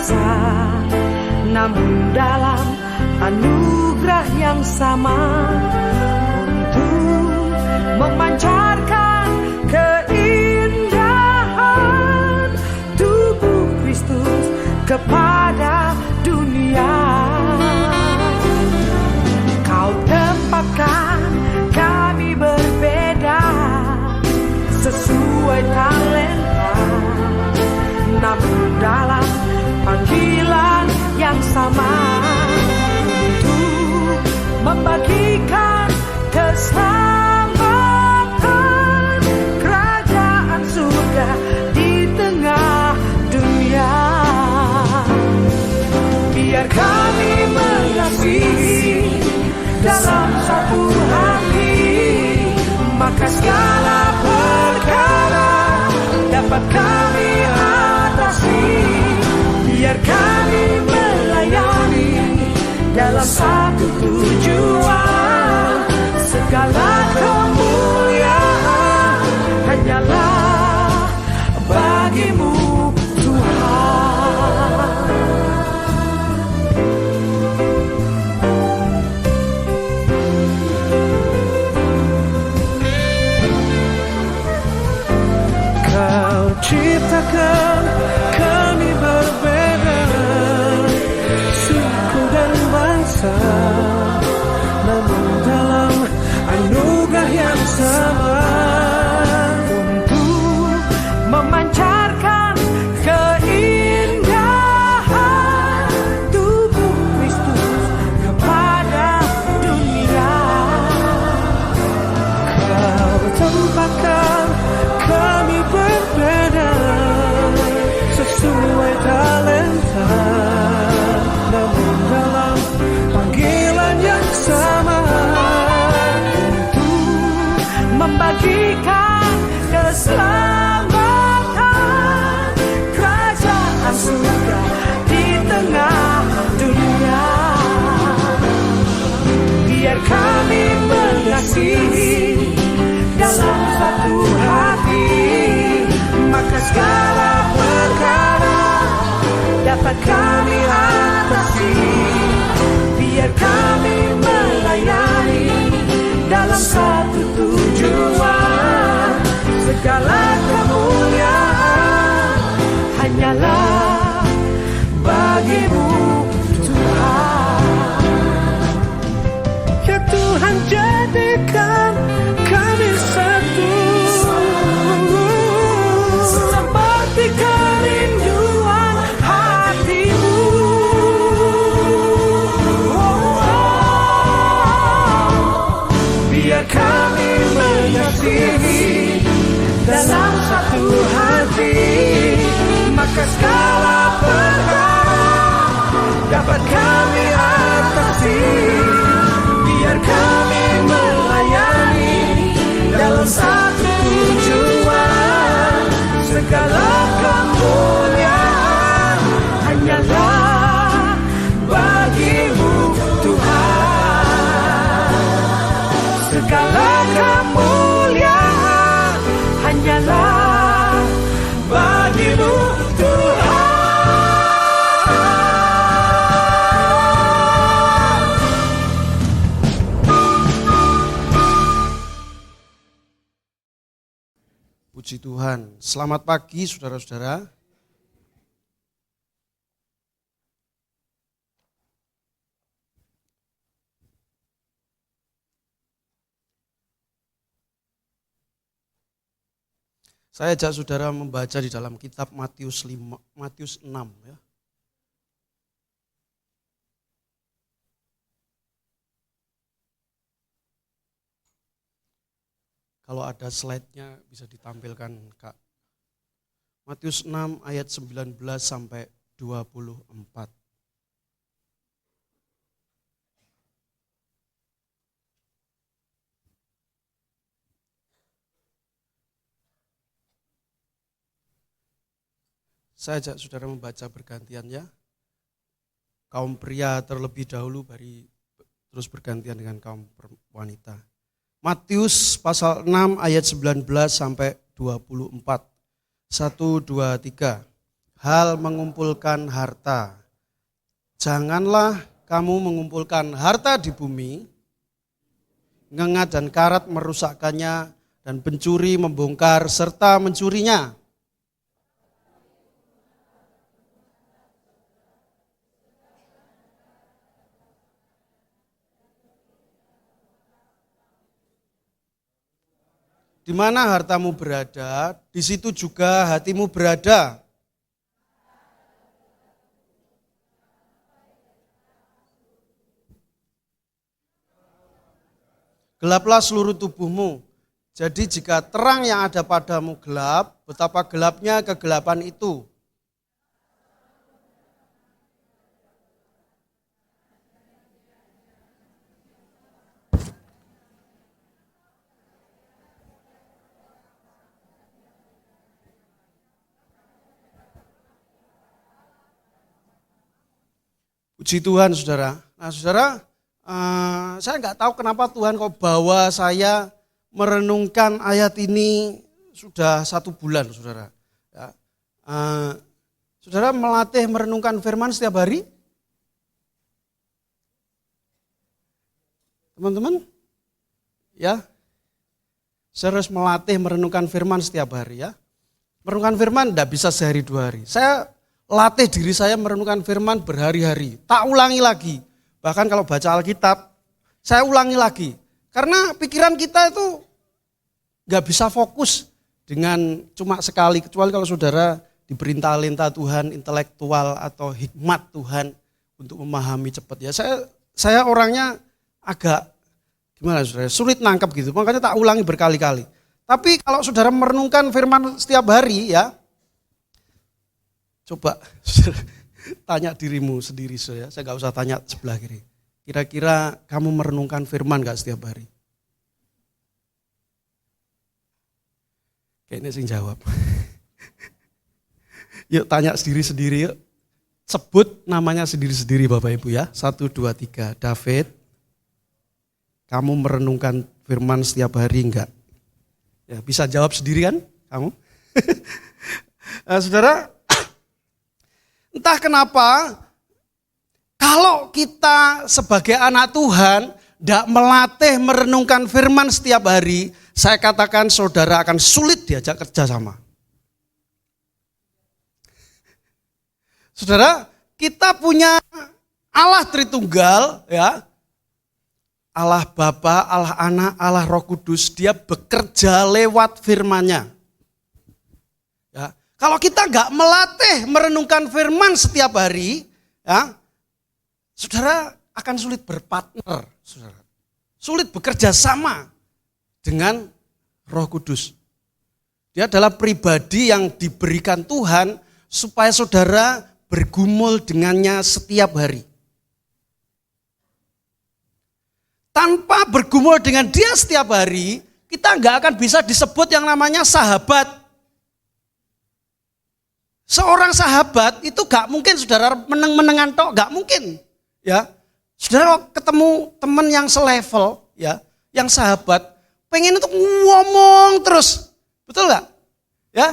bangsa, namun dalam anugerah yang sama, untuk memancarkan keindahan tubuh Kristus kepada dunia. Kau tempatkan kami berbeda sesuai talenta, namun dalam panggilan yang sama, untuk membagikan keselamatan kerajaan surga di tengah dunia. Biar kami mengasihi dalam satu hati, maka segala perkara dapat kami atasi. Biar kami melayani dalam satu tujuan, segala kemuliaan hanyalah bagimu Tuhan. Kau ciptakan kami berbeda, suku dan bangsa, namun dalam anugerah yang sama, untuk memancarkan keindahan tubuh Kristus kepada dunia. Kau tempatkan kami berbeda sesuai talenta, namun dalam panggilan yang sama, untuk membagikan keselamatan kerajaan surga di tengah dunia. Biar kami mengasihi dalam satu hati, maka segala perkara dapat kami atasi. Biar kami melayani dalam satu tujuan, segala kemuliaan hanyalah bagimu Tuhan. Ya Tuhan, jadikan kami satu seperti kerinduan hatimu. Biar kami mengasihi dalam satu hati, maka segala perkara dapat kami atasi. Biar kami melayani dalam satu tujuan, segala kemuliaan hanyalah bagimu Tuhan. Segala kemuliaan hanyalah bagimu Tuhan. Puji Tuhan. Selamat pagi saudara-saudara. Saya ajak saudara membaca di dalam kitab Matius 6 ya. Kalau ada slide-nya bisa ditampilkan, Kak. Matius 6 ayat 19 sampai 24. Saya ajak saudara membaca bergantian ya. Kaum pria terlebih dahulu, terus bergantian dengan kaum wanita. Matius pasal 6 ayat 19 sampai 24. 1, 2, 3. hal mengumpulkan harta. Janganlah kamu mengumpulkan harta di bumi, ngengat dan karat merusakkannya, dan pencuri membongkar serta mencurinya. Di mana hartamu berada, di situ juga hatimu berada. Gelaplah seluruh tubuhmu. Jadi jika terang yang ada padamu gelap, betapa gelapnya kegelapan itu. Puji Tuhan, saudara. Nah, saudara, saya nggak tahu kenapa Tuhan kok bawa saya merenungkan ayat ini sudah 1 bulan, saudara. Ya. Saudara melatih merenungkan firman setiap hari? Teman-teman? Ya, saya harus melatih merenungkan firman setiap hari ya. Merenungkan firman tidak bisa sehari 2 hari. Saya latih diri saya merenungkan firman berhari-hari. Tak ulangi lagi. Bahkan kalau baca Alkitab, saya ulangi lagi. Karena pikiran kita itu gak bisa fokus dengan cuma sekali. Kecuali kalau saudara diberi talenta Tuhan, intelektual atau hikmat Tuhan untuk memahami cepat. Ya saya orangnya agak gimana saudara, sulit nangkep gitu. Makanya tak ulangi berkali-kali. Tapi kalau saudara merenungkan firman setiap hari ya, coba tanya dirimu sendiri saya gak usah tanya sebelah kiri. Kira-kira kamu merenungkan firman gak setiap hari? Kayaknya sing jawab. Yuk tanya sendiri-sendiri yuk. Sebut namanya sendiri-sendiri Bapak Ibu ya. 1, 2, 3. David, kamu merenungkan firman setiap hari enggak? Ya, bisa jawab sendiri kan kamu? Saudara, entah kenapa kalau kita sebagai anak Tuhan tidak melatih merenungkan firman setiap hari, saya katakan saudara akan sulit diajak kerjasama. Saudara, kita punya Allah Tritunggal ya. Allah Bapa, Allah Anak, Allah Roh Kudus, dia bekerja lewat firman-Nya. Ya, kalau kita nggak melatih merenungkan firman setiap hari, ya, saudara akan sulit berpartner, saudara. Sulit bekerja sama dengan Roh Kudus. Dia adalah pribadi yang diberikan Tuhan supaya saudara bergumul dengannya setiap hari. Tanpa bergumul dengan dia setiap hari, kita nggak akan bisa disebut yang namanya sahabat. Seorang sahabat itu gak mungkin saudara meneng-menengan tok, gak mungkin. Ya, saudara ketemu teman yang selevel, ya, yang sahabat, pengen untuk ngomong terus, betul gak? Ya,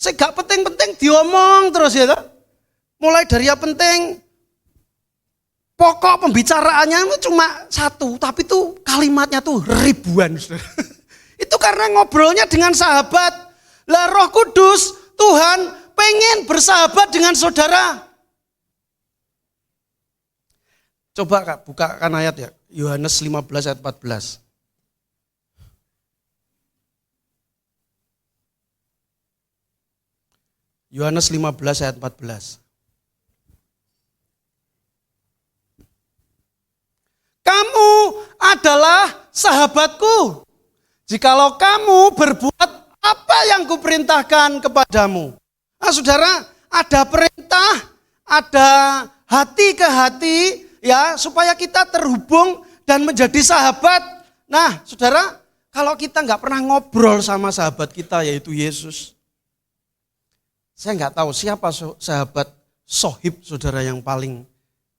saya gak penting-penting diomong terus ya, mulai dari yang penting. Pokok pembicaraannya itu cuma 1, tapi itu kalimatnya tuh ribuan. Itu karena ngobrolnya dengan sahabat. Lah Roh Kudus, Tuhan pengen bersahabat dengan saudara. Coba Kak, bukakan ayat ya. Yohanes 15 ayat 14. Yohanes 15 ayat 14. Kamu adalah sahabatku, jikalau kamu berbuat apa yang kuperintahkan kepadamu. Nah saudara, ada perintah, ada hati ke hati, ya supaya kita terhubung dan menjadi sahabat. Nah saudara, kalau kita nggak pernah ngobrol sama sahabat kita yaitu Yesus, saya nggak tahu siapa sahabat sohib saudara yang paling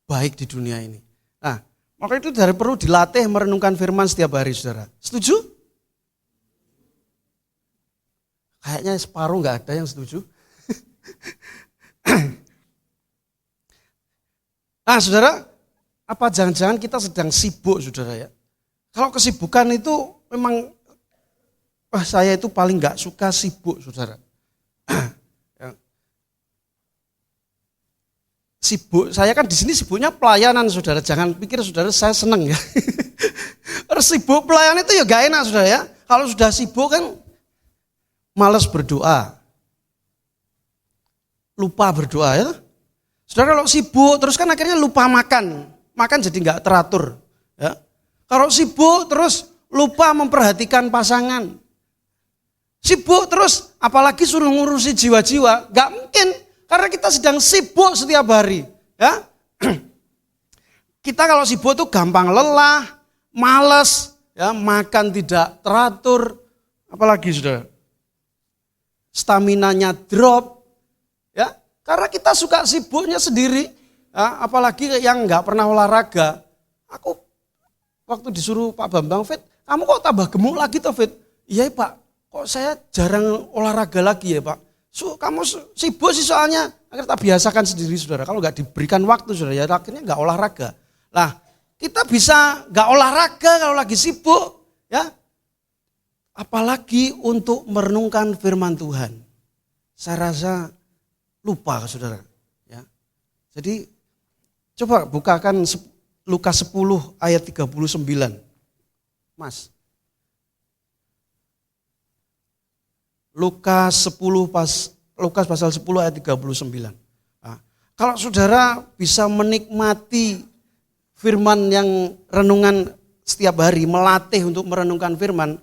baik di dunia ini. Nah, maka itu dari perlu dilatih merenungkan firman setiap hari, saudara. Setuju? Kayaknya separuh nggak ada yang setuju. Nah saudara, apa jangan-jangan kita sedang sibuk saudara ya? Kalau kesibukan itu memang, saya itu paling gak suka sibuk saudara. Ya. Sibuk, saya kan di sini sibuknya pelayanan saudara, jangan pikir saudara saya seneng ya. Sibuk pelayanan itu ya gak enak saudara ya. Kalau sudah sibuk kan malas berdoa, lupa berdoa ya. Saudara kalau sibuk terus kan akhirnya lupa makan jadi gak teratur. Ya. Kalau sibuk terus lupa memperhatikan pasangan. Sibuk terus apalagi suruh ngurusi jiwa-jiwa, gak mungkin karena kita sedang sibuk setiap hari. Ya. Kita kalau sibuk tuh gampang lelah, malas, ya, makan tidak teratur, apalagi saudara, staminanya drop, ya. Karena kita suka sibuknya sendiri, ya, apalagi yang nggak pernah olahraga. Aku waktu disuruh Pak Bambang, Fit, kamu kok tambah gemuk lagi toh Fit? Iya Pak, kok saya jarang olahraga lagi ya Pak. Kamu sibuk sih soalnya, akhirnya tak biasakan sendiri saudara. Kalau nggak diberikan waktu saudara, ya akhirnya nggak olahraga. Lah kita bisa nggak olahraga kalau lagi sibuk, ya. Apalagi untuk merenungkan firman Tuhan. Saya rasa lupa saudara. Ya. Jadi coba bukakan Lukas 10 ayat 39. Mas. Lukas pasal 10 ayat 39. Nah, kalau saudara bisa menikmati firman yang renungan setiap hari, melatih untuk merenungkan firman.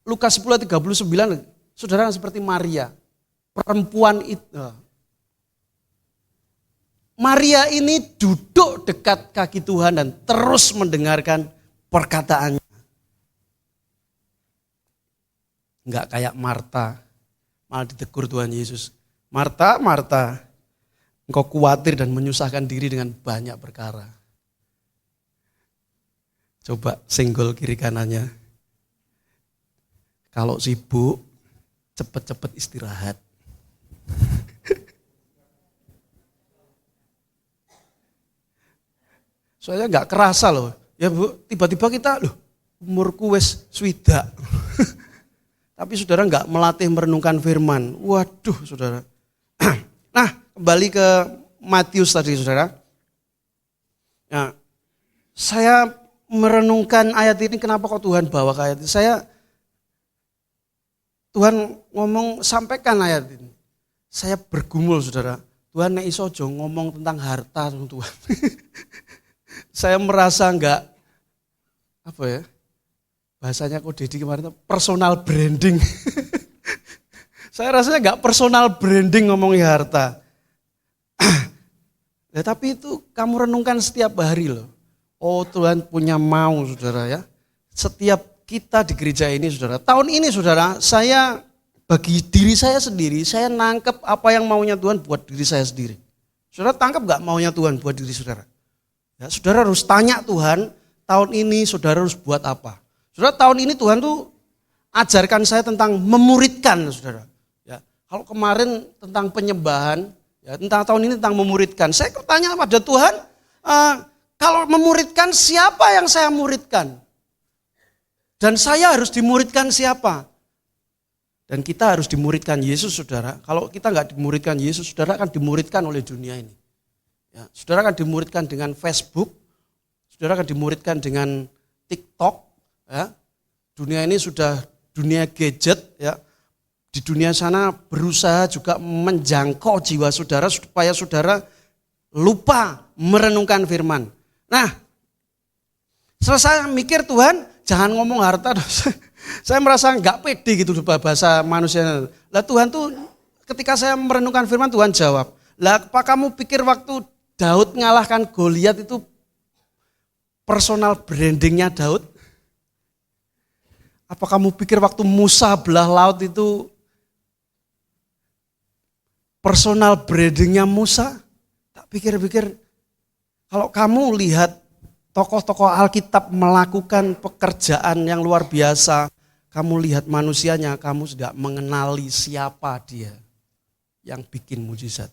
Lukas 10 ayat 39, saudara seperti Maria. Perempuan itu, Maria ini duduk dekat kaki Tuhan dan terus mendengarkan perkataannya. Enggak kayak Marta, malah ditegur Tuhan Yesus. Marta, Marta, engkau khawatir dan menyusahkan diri dengan banyak perkara. Coba senggol kiri kanannya. Kalau sibuk, cepet-cepet istirahat. Soalnya nggak kerasa loh, ya Bu, tiba-tiba kita loh umurku wes swidak. Tapi saudara nggak melatih merenungkan firman. Waduh saudara. Nah kembali ke Matius tadi saudara. Nah, saya merenungkan ayat ini, kenapa kok Tuhan bawa ke ayat ini. Tuhan ngomong sampaikan ayat ini. Saya bergumul saudara. Tuhan nek iso aja ngomong tentang harta sama Tuhan. Saya merasa enggak, apa ya, bahasanya kok Dedi kemarin itu personal branding. Saya rasanya enggak personal branding ngomongin harta. Ya, tapi itu kamu renungkan setiap hari loh. Oh Tuhan punya mau saudara ya. Setiap kita di gereja ini saudara, tahun ini saudara, saya bagi diri saya sendiri, saya nangkep apa yang maunya Tuhan buat diri saya sendiri. Saudara tangkap enggak maunya Tuhan buat diri saudara? Ya, saudara harus tanya Tuhan, tahun ini saudara harus buat apa? Saudara, tahun ini Tuhan tuh ajarkan saya tentang memuridkan saudara. Ya, kalau kemarin tentang penyembahan, ya, tentang tahun ini tentang memuridkan. Saya bertanya pada Tuhan, kalau memuridkan siapa yang saya muridkan? Dan saya harus dimuridkan siapa? Dan kita harus dimuridkan Yesus saudara. Kalau kita nggak dimuridkan Yesus, saudara akan dimuridkan oleh dunia ini. Ya, saudara akan dimuridkan dengan Facebook, saudara akan dimuridkan dengan TikTok. Ya. Dunia ini sudah dunia gadget. Ya. Di dunia sana berusaha juga menjangkau jiwa saudara supaya saudara lupa merenungkan firman. Nah, setelah saya mikir Tuhan jangan ngomong harta. Saya merasa nggak pede gitu bahasa manusia. Lah Tuhan tuh ketika saya merenungkan firman Tuhan jawab. Lah apa kamu pikir waktu Daud ngalahkan Goliat itu personal brandingnya Daud? Apa kamu pikir waktu Musa belah laut itu personal brandingnya Musa? Tak pikir-pikir, kalau kamu lihat tokoh-tokoh Alkitab melakukan pekerjaan yang luar biasa, kamu lihat manusianya, kamu sudah mengenali siapa dia. yang bikin mujizat.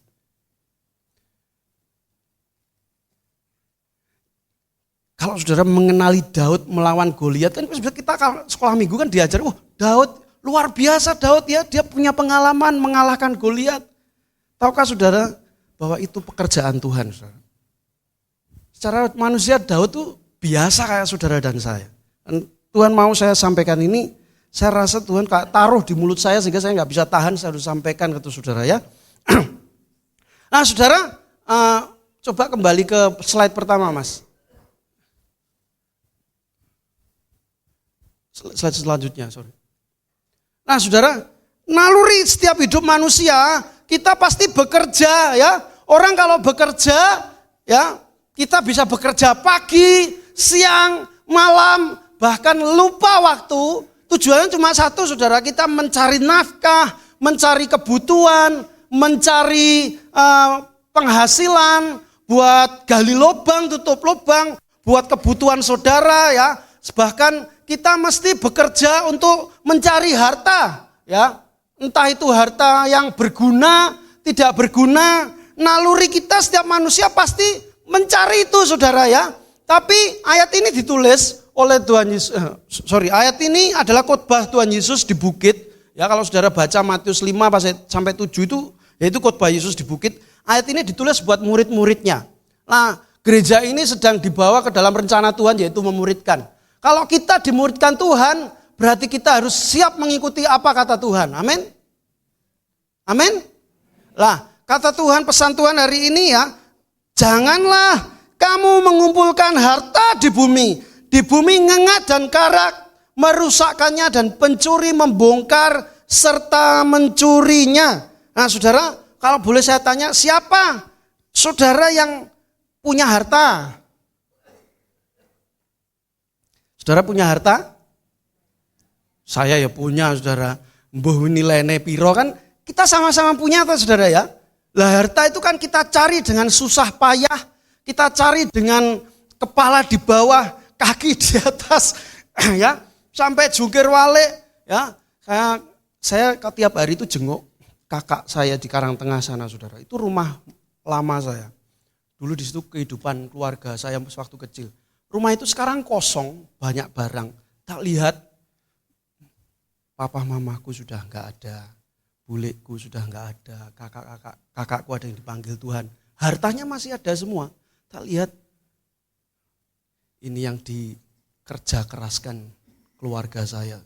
Kalau saudara mengenali Daud melawan Goliat, kan kita kalau sekolah minggu kan diajar, Daud luar biasa Daud ya, dia punya pengalaman mengalahkan Goliat. Tahukah saudara bahwa itu pekerjaan Tuhan, saudara? Secara manusia Daud tuh biasa kayak saudara dan saya. Dan Tuhan mau saya sampaikan ini, saya rasa Tuhan taruh di mulut saya sehingga saya nggak bisa tahan, saya harus sampaikan ke saudara ya. Nah saudara, coba kembali ke slide pertama mas. Slide selanjutnya, sorry. Nah saudara, naluri setiap hidup manusia, kita pasti bekerja ya. Orang kalau bekerja ya, kita bisa bekerja pagi, siang, malam, bahkan lupa waktu. Tujuannya cuma satu saudara, kita mencari nafkah, mencari kebutuhan, mencari penghasilan, buat gali lubang, tutup lubang, buat kebutuhan saudara ya. Bahkan kita mesti bekerja untuk mencari harta ya. Entah itu harta yang berguna, tidak berguna. Naluri kita setiap manusia pasti mencari itu saudara ya. Tapi ayat ini ditulis oleh Tuhan Yesus. Ayat ini adalah khotbah Tuhan Yesus di bukit. Ya kalau saudara baca Matius 5 sampai 7 itu yaitu khotbah Yesus di bukit. Ayat ini ditulis buat murid-muridnya. Nah, gereja ini sedang dibawa ke dalam rencana Tuhan yaitu memuridkan. Kalau kita dimuridkan Tuhan, berarti kita harus siap mengikuti apa kata Tuhan. Amin. Amin. Lah, kata Tuhan, pesan Tuhan hari ini ya, janganlah kamu mengumpulkan harta di bumi. Di bumi ngengat dan karak, merusakkannya dan pencuri membongkar serta mencurinya. Nah saudara, kalau boleh saya tanya, siapa saudara yang punya harta? Saudara punya harta? Saya ya punya saudara. Mbuh nilainya piro kan kita sama-sama punya atau saudara ya. Lah harta itu kan kita cari dengan susah payah. Kita cari dengan kepala di bawah, kaki di atas ya. Sampai jungkir walik ya. Saya tiap hari itu jenguk kakak saya di Karangtengah sana saudara. Itu rumah lama saya. Dulu di situ kehidupan keluarga saya waktu kecil. Rumah itu sekarang kosong, banyak barang. Tak lihat, papa mamaku sudah enggak ada, bulekku sudah enggak ada, kakakku ada yang dipanggil Tuhan. Hartanya masih ada semua. Tak lihat, ini yang dikerja keraskan keluarga saya.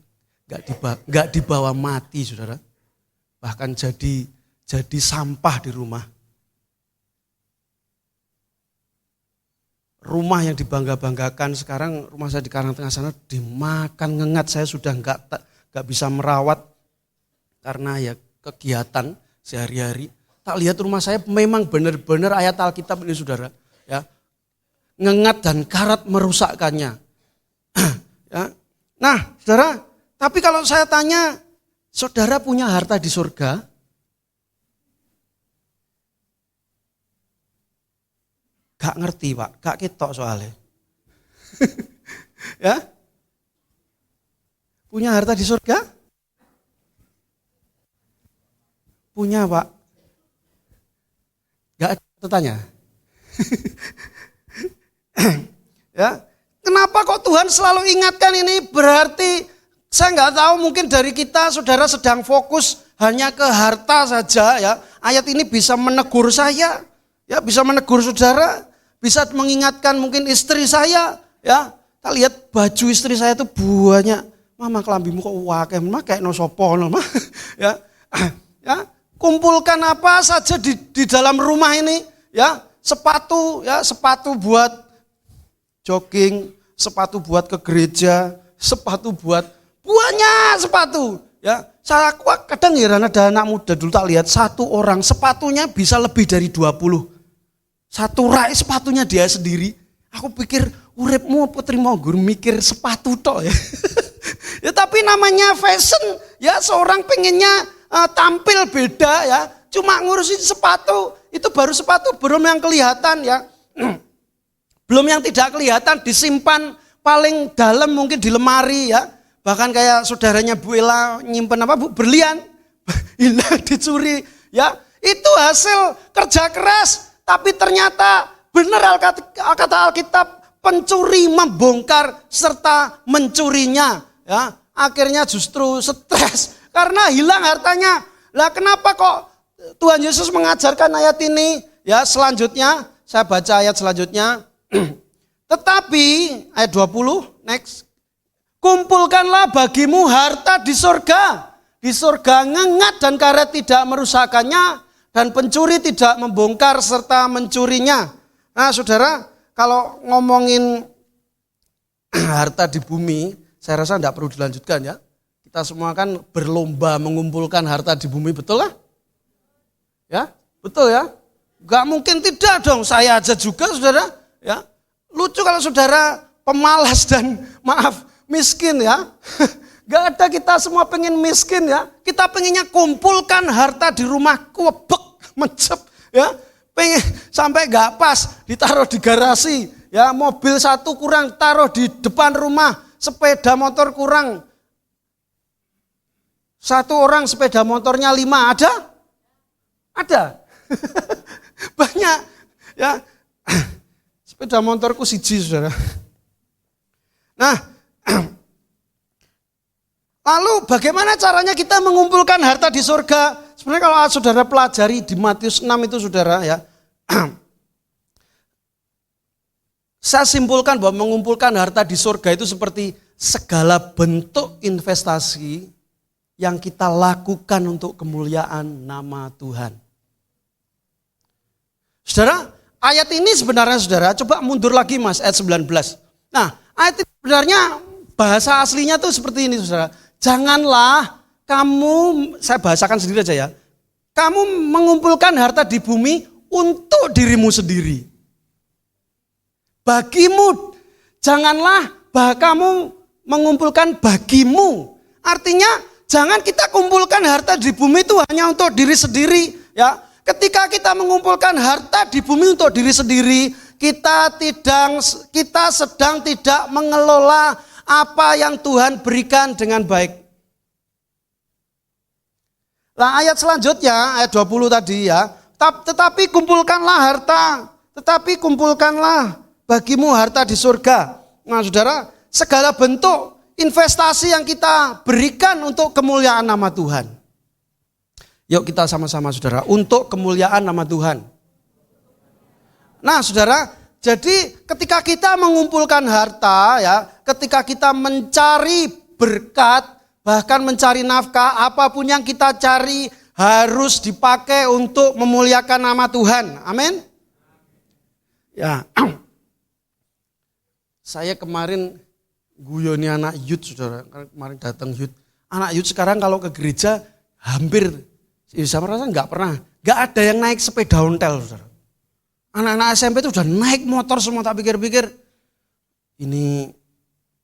Enggak dibawa mati saudara. Bahkan jadi sampah di rumah. Rumah yang dibangga-banggakan sekarang rumah saya di Karangtengah sana dimakan ngengat. Saya sudah enggak bisa merawat karena ya kegiatan sehari-hari. Tak lihat rumah saya memang benar-benar ayat Alkitab ini saudara. Ya, ngengat dan karat merusakkannya. Ya. Nah saudara, tapi kalau saya tanya, saudara punya harta di surga? Gak ngerti Pak, gak ketok soalnya. Ya? Punya harta di surga? Punya Pak. Gak tanya. Ya, kenapa kok Tuhan selalu ingatkan ini? Berarti saya nggak tahu, mungkin dari kita saudara sedang fokus hanya ke harta saja ya. Ayat ini bisa menegur saya. Ya, bisa menegur saudara, bisa mengingatkan mungkin istri saya, ya. Kita lihat baju istri saya itu banyak. Mama kelambimu kok wakil, mama kayak no sopo, mama. Ya, ya. Kumpulkan apa saja di dalam rumah ini, ya. Sepatu buat jogging, sepatu buat ke gereja, sepatu buat banyak sepatu, ya. Saya kadang heran ada anak muda dulu tak lihat satu orang sepatunya bisa lebih dari 20. Satu rak sepatunya dia sendiri. Aku pikir uripmu putri mogur mikir sepatu tok ya. Ya tapi namanya fashion ya, seorang pengennya tampil beda ya. Cuma ngurusin sepatu, itu baru sepatu, belum yang kelihatan ya. Belum yang tidak kelihatan, disimpan paling dalam mungkin di lemari ya. Bahkan kayak saudaranya Bu Ella nyimpen apa Bu, berlian. Hilang, dicuri ya. Itu hasil kerja keras. Tapi ternyata benar kata Alkitab, pencuri membongkar serta mencurinya. Ya, akhirnya justru stres karena hilang hartanya. Lah kenapa kok Tuhan Yesus mengajarkan ayat ini? Ya, selanjutnya saya baca ayat selanjutnya. Tetapi ayat 20 next. Kumpulkanlah bagimu harta di surga. Di surga ngengat dan karet tidak merusakannya, dan pencuri tidak membongkar serta mencurinya. Nah saudara, kalau ngomongin harta di bumi, saya rasa tidak perlu dilanjutkan ya. Kita semua kan berlomba mengumpulkan harta di bumi, betul lah? Ya, betul ya? Gak mungkin tidak dong, saya aja juga saudara. Ya, lucu kalau saudara pemalas dan miskin ya. Gak ada, kita semua pengen miskin ya. Kita pengennya kumpulkan harta di rumah, kuebek, mencep ya. Pengen sampai gak pas, ditaruh di garasi. Ya, mobil satu kurang, taruh di depan rumah. Sepeda motor kurang. Satu orang sepeda motornya 5, ada? Ada. Banyak ya. Sepeda motorku siji saudara. Nah, lalu bagaimana caranya kita mengumpulkan harta di surga? Sebenarnya kalau saudara pelajari di Matius 6 itu saudara ya. Saya simpulkan bahwa mengumpulkan harta di surga itu seperti segala bentuk investasi yang kita lakukan untuk kemuliaan nama Tuhan. Saudara, ayat ini sebenarnya saudara, coba mundur lagi mas, ayat 19. Nah, ayat ini sebenarnya bahasa aslinya tuh seperti ini saudara. Janganlah kamu, saya bahasakan sendiri aja ya. Kamu mengumpulkan harta di bumi untuk dirimu sendiri. Bagimu, janganlah kamu mengumpulkan bagimu. Artinya jangan kita kumpulkan harta di bumi itu hanya untuk diri sendiri ya. Ketika kita mengumpulkan harta di bumi untuk diri sendiri, kita sedang tidak mengelola apa yang Tuhan berikan dengan baik. Nah, ayat selanjutnya, ayat 20 tadi ya. Tetapi kumpulkanlah bagimu harta di surga. Nah, saudara, segala bentuk investasi yang kita berikan untuk kemuliaan nama Tuhan. Yuk kita sama-sama saudara, untuk kemuliaan nama Tuhan. Nah saudara, jadi ketika kita mengumpulkan harta ya, ketika kita mencari berkat, bahkan mencari nafkah, apapun yang kita cari harus dipakai untuk memuliakan nama Tuhan. Amin. Ya, saya kemarin guyoni anak youth saudara, kemarin datang youth. Anak youth sekarang kalau ke gereja hampir, saya merasa nggak ada yang naik sepeda ontel saudara. Anak-anak SMP itu udah naik motor semua, tak pikir-pikir ini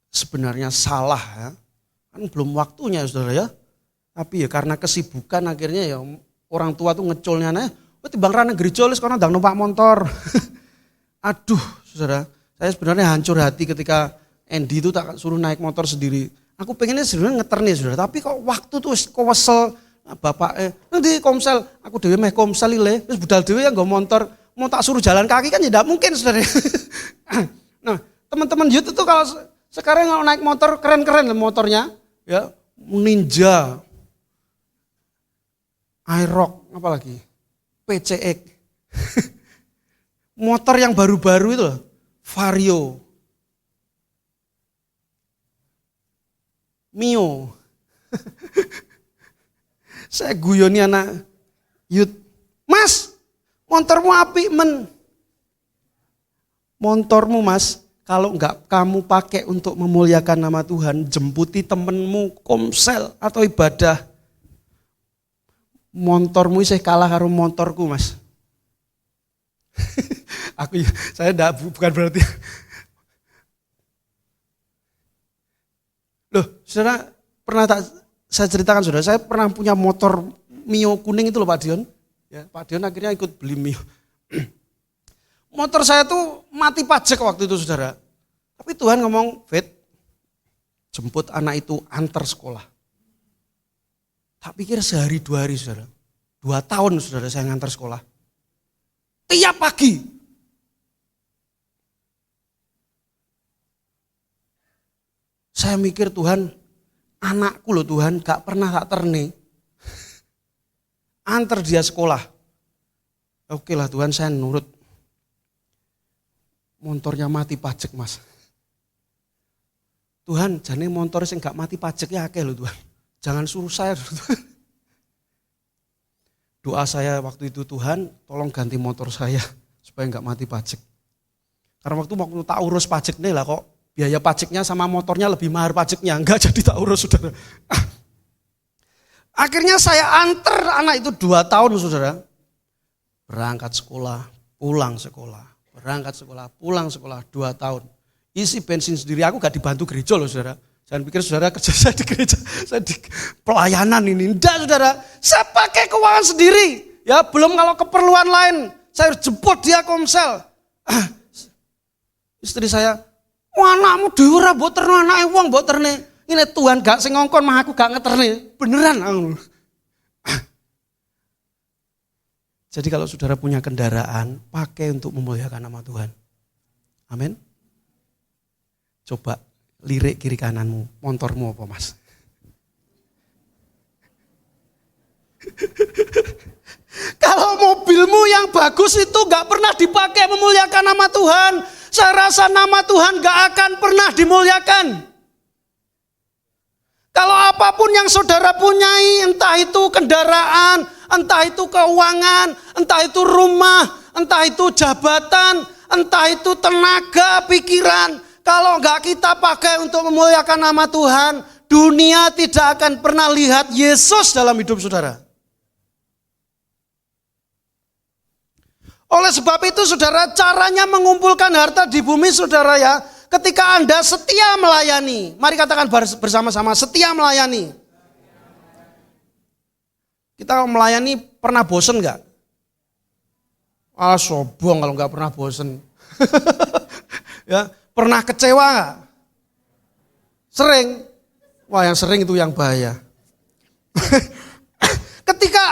sebenarnya salah ya. Kan belum waktunya saudara ya. Tapi ya karena kesibukan akhirnya ya orang tua tuh ngeculnya nih, timbang rana gereja wis kono ndang numpak motor. Aduh saudara, saya sebenarnya hancur hati ketika Andy itu tak suruh naik motor sendiri. Aku pengennya sebenarnya ngeter nih saudara, tapi kok waktu tuh kewesel. Bapak nanti komsel, aku dewe meh komsel ile, terus budal dewe yang nggo motor, mau tak suruh jalan kaki kan ya tidak mungkin saudara. Nah teman-teman youth itu kalau sekarang kalau naik motor keren-keren motornya, ya Ninja, Aerox, apalagi PCX, motor yang baru-baru itu, Vario, Mio. Saya guyoni anak youth, mas motormu apik men. Motormu mas, kalau enggak kamu pakai untuk memuliakan nama Tuhan, jemputi temenmu komsel atau ibadah, motormu isih kalah karo motorku mas. Saya enggak, bukan berarti. Loh saudara, pernah tak saya ceritakan saudara, saya pernah punya motor Mio kuning itu loh Pak Dion. Ya, Pak Dion akhirnya ikut beli Mio. Motor saya tuh mati pajak waktu itu saudara. Tapi Tuhan ngomong, Fit, jemput anak itu antar sekolah. Tak pikir sehari 2 hari saudara. 2 tahun saudara saya ngantar sekolah. Tiap pagi. Saya mikir Tuhan, anakku loh Tuhan gak pernah tak terne. Antar dia sekolah. Oke lah Tuhan, saya nurut. Motornya mati pajak mas. Tuhan, jane motor sing gak mati pajak ya akeh loh Tuhan. Jangan suruh saya. Doa saya waktu itu, Tuhan tolong ganti motor saya supaya gak mati pajak. Karena waktu tak urus pajak nih lah kok biaya pajaknya sama motornya lebih mahal pajaknya. Enggak jadi tak urus saudara. Akhirnya saya antar anak itu 2 tahun saudara. Berangkat sekolah, pulang sekolah. Berangkat sekolah, pulang sekolah 2 tahun. Isi bensin sendiri, aku gak dibantu gereja loh saudara. Jangan pikir saudara kerja saya di gereja, saya di pelayanan ini. Enggak saudara, saya pakai keuangan sendiri. Ya belum kalau keperluan lain, saya jemput dia Komsel. Istri saya, wah anakmu dewe ora mbok terno anake wong mbok terne. Ini Tuhan gak sing ngongkon mah aku gak ngeterne. Beneran. Jadi kalau saudara punya kendaraan, pakai untuk memuliakan nama Tuhan. Amin. Coba lirik kiri kananmu, motormu apa mas? Kalau mobilmu yang bagus itu gak pernah dipakai memuliakan nama Tuhan. Saya rasa nama Tuhan gak akan pernah dimuliakan. Kalau apapun yang saudara punyai, entah itu kendaraan, entah itu keuangan, entah itu rumah, entah itu jabatan, entah itu tenaga, pikiran. Kalau enggak kita pakai untuk memuliakan nama Tuhan, dunia tidak akan pernah lihat Yesus dalam hidup saudara. Oleh sebab itu saudara, caranya mengumpulkan harta di bumi saudara ya, ketika Anda setia melayani. Mari katakan bersama-sama, setia melayani. Kita melayani pernah bosen enggak? Ah sobong kalau enggak pernah bosen. Ya, pernah kecewa enggak? Sering. Wah yang sering itu yang bahaya. Ketika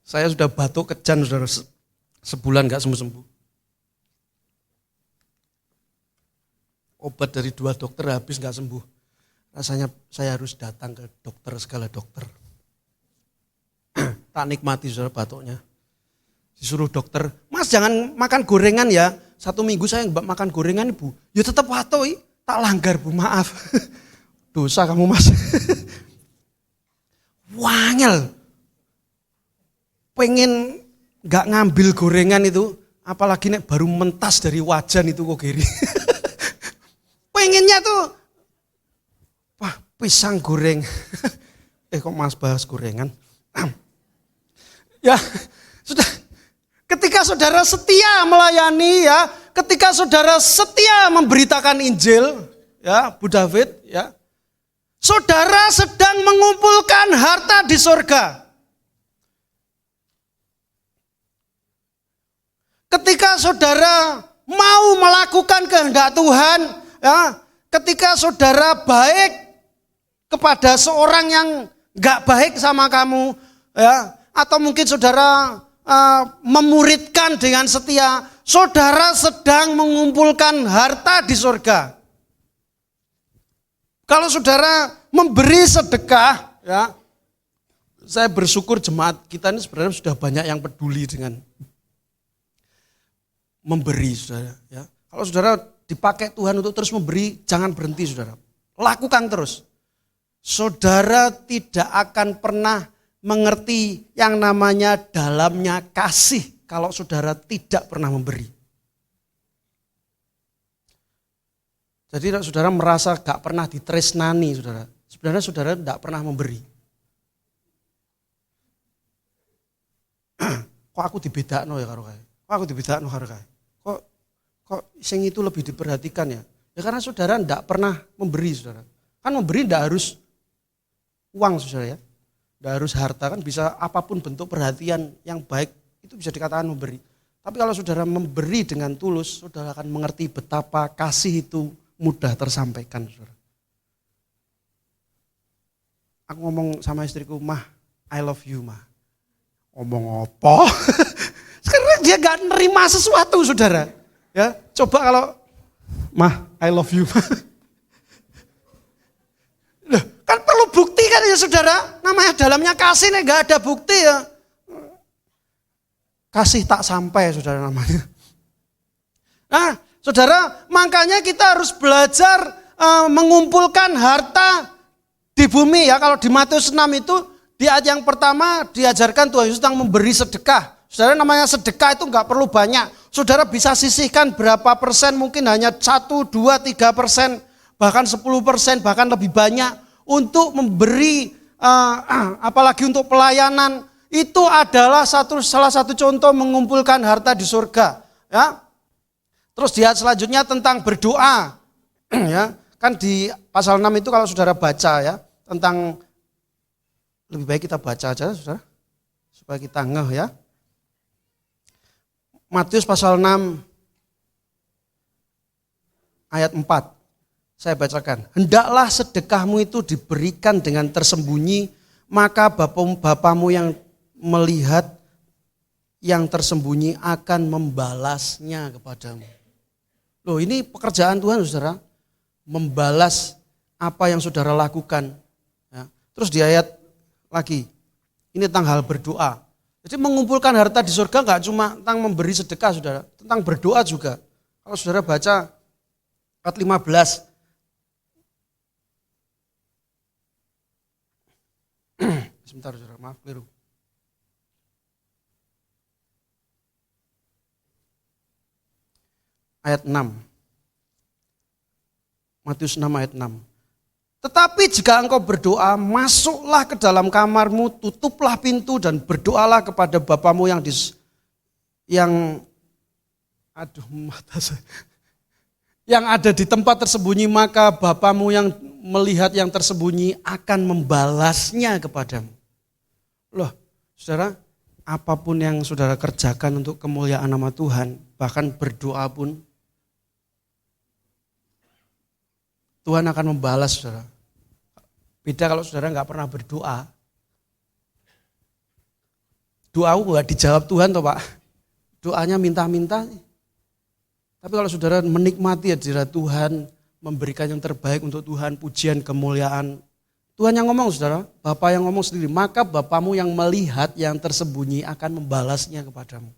saya sudah batuk kejan saudara, sebulan gak sembuh-sembuh. Obat dari 2 dokter habis gak sembuh. Rasanya saya harus datang ke dokter, segala dokter. Tak nikmati saudara batuknya. Disuruh dokter, mas jangan makan gorengan ya. 1 minggu saya gak makan gorengan ibu. Ya tetap batuk, tak langgar bu, maaf. Dosa kamu mas. Wangel. Pengen gak ngambil gorengan itu, apalagi nek baru mentas dari wajan itu kok Geri. Pengennya tuh, wah pisang goreng. Kok mas bahas gorengan? Ya, sudah. Ketika saudara setia melayani ya, ketika saudara setia memberitakan Injil, ya Bu David, ya, saudara sedang mengumpulkan harta di sorga. Ketika saudara mau melakukan kehendak Tuhan, ya, ketika saudara baik kepada seorang yang gak baik sama kamu, ya, atau mungkin saudara memuridkan dengan setia, saudara sedang mengumpulkan harta di surga. Kalau saudara memberi sedekah, ya, saya bersyukur jemaat kita ini sebenarnya sudah banyak yang peduli dengan memberi saudara. Ya. Kalau saudara dipakai Tuhan untuk terus memberi, jangan berhenti saudara. Lakukan terus. Saudara tidak akan pernah mengerti yang namanya dalamnya kasih kalau saudara tidak pernah memberi. Jadi saudara merasa gak pernah ditresnani saudara. Sebenarnya saudara tidak pernah memberi. Kok aku dibedakno ya karo kae? Kok aku dibedakno karo kae? Kok sing itu lebih diperhatikan ya? Ya karena saudara tidak pernah memberi saudara. Kan memberi tidak harus uang saudara ya. Tidak harus harta, kan bisa apapun bentuk perhatian yang baik itu bisa dikatakan memberi. Tapi kalau saudara memberi dengan tulus, saudara akan mengerti betapa kasih itu mudah tersampaikan saudara. Aku ngomong sama istriku, "Mah, I love you, Mah." Ngomong apa? Sekarang dia gak nerima sesuatu, saudara. Ya, coba kalau, "Mah, I love you, Mah." Loh, kan perlu bukti kan ya saudara. Namanya dalamnya kasih nih, gak ada bukti ya. Kasih tak sampai saudara namanya. Nah saudara, makanya kita harus belajar mengumpulkan harta di bumi ya. Kalau di Matius 6 itu di ayat yang pertama diajarkan Tuhan Yesus tentang memberi sedekah. Saudara, namanya sedekah itu gak perlu banyak. Saudara bisa sisihkan berapa persen, mungkin hanya 1, 2, 3%, bahkan 10%, bahkan lebih banyak untuk memberi, apalagi untuk pelayanan. Itu adalah salah satu contoh mengumpulkan harta di surga. Ya. Terus di ayat selanjutnya tentang berdoa. Ya, kan di pasal 6 itu kalau saudara baca ya, tentang, lebih baik kita baca aja saudara, supaya kita ngeh ya. Matius pasal 6 ayat 4. Saya bacakan. "Hendaklah sedekahmu itu diberikan dengan tersembunyi, maka Bapamu yang melihat yang tersembunyi akan membalasnya kepadamu." Loh, ini pekerjaan Tuhan saudara. Membalas apa yang saudara lakukan. Ya. Terus di ayat lagi, ini tentang hal berdoa. Jadi mengumpulkan harta di surga gak cuma tentang memberi sedekah saudara, tentang berdoa juga. Kalau saudara baca ayat 15. Sebentar saudara, maaf keliru. Ayat 6. Matius 6 ayat 6. "Tetapi jika engkau berdoa, masuklah ke dalam kamarmu, tutuplah pintu dan berdoalah kepada Bapamu yang ada di tempat tersembunyi, maka Bapamu yang melihat yang tersembunyi akan membalasnya kepadamu." Loh, saudara, apapun yang saudara kerjakan untuk kemuliaan nama Tuhan, bahkan berdoa pun, Tuhan akan membalas saudara. Beda kalau saudara gak pernah berdoa. Doaku gak dijawab Tuhan toh Pak. Doanya minta-minta. Tapi kalau saudara menikmati hadirat Tuhan, memberikan yang terbaik untuk Tuhan, pujian, kemuliaan. Tuhan yang ngomong saudara, Bapa yang ngomong sendiri. Maka Bapamu yang melihat yang tersembunyi akan membalasnya kepadamu.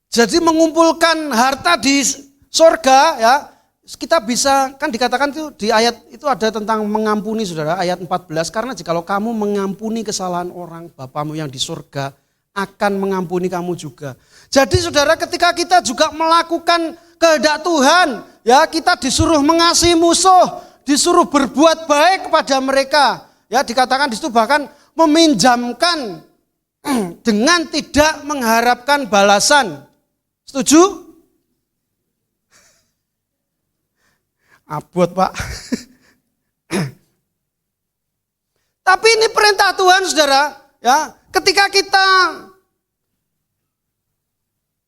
Jadi mengumpulkan harta di surga ya, kita bisa, kan dikatakan itu di ayat itu ada tentang mengampuni saudara, ayat 14. Karena jikalau kamu mengampuni kesalahan orang, Bapamu yang di surga akan mengampuni kamu juga. Jadi saudara, ketika kita juga melakukan kehendak Tuhan, ya kita disuruh mengasihi musuh, disuruh berbuat baik kepada mereka. Ya dikatakan di situ bahkan meminjamkan dengan tidak mengharapkan balasan. Setuju? Abot Pak. Tapi ini perintah Tuhan saudara. Ya, ketika kita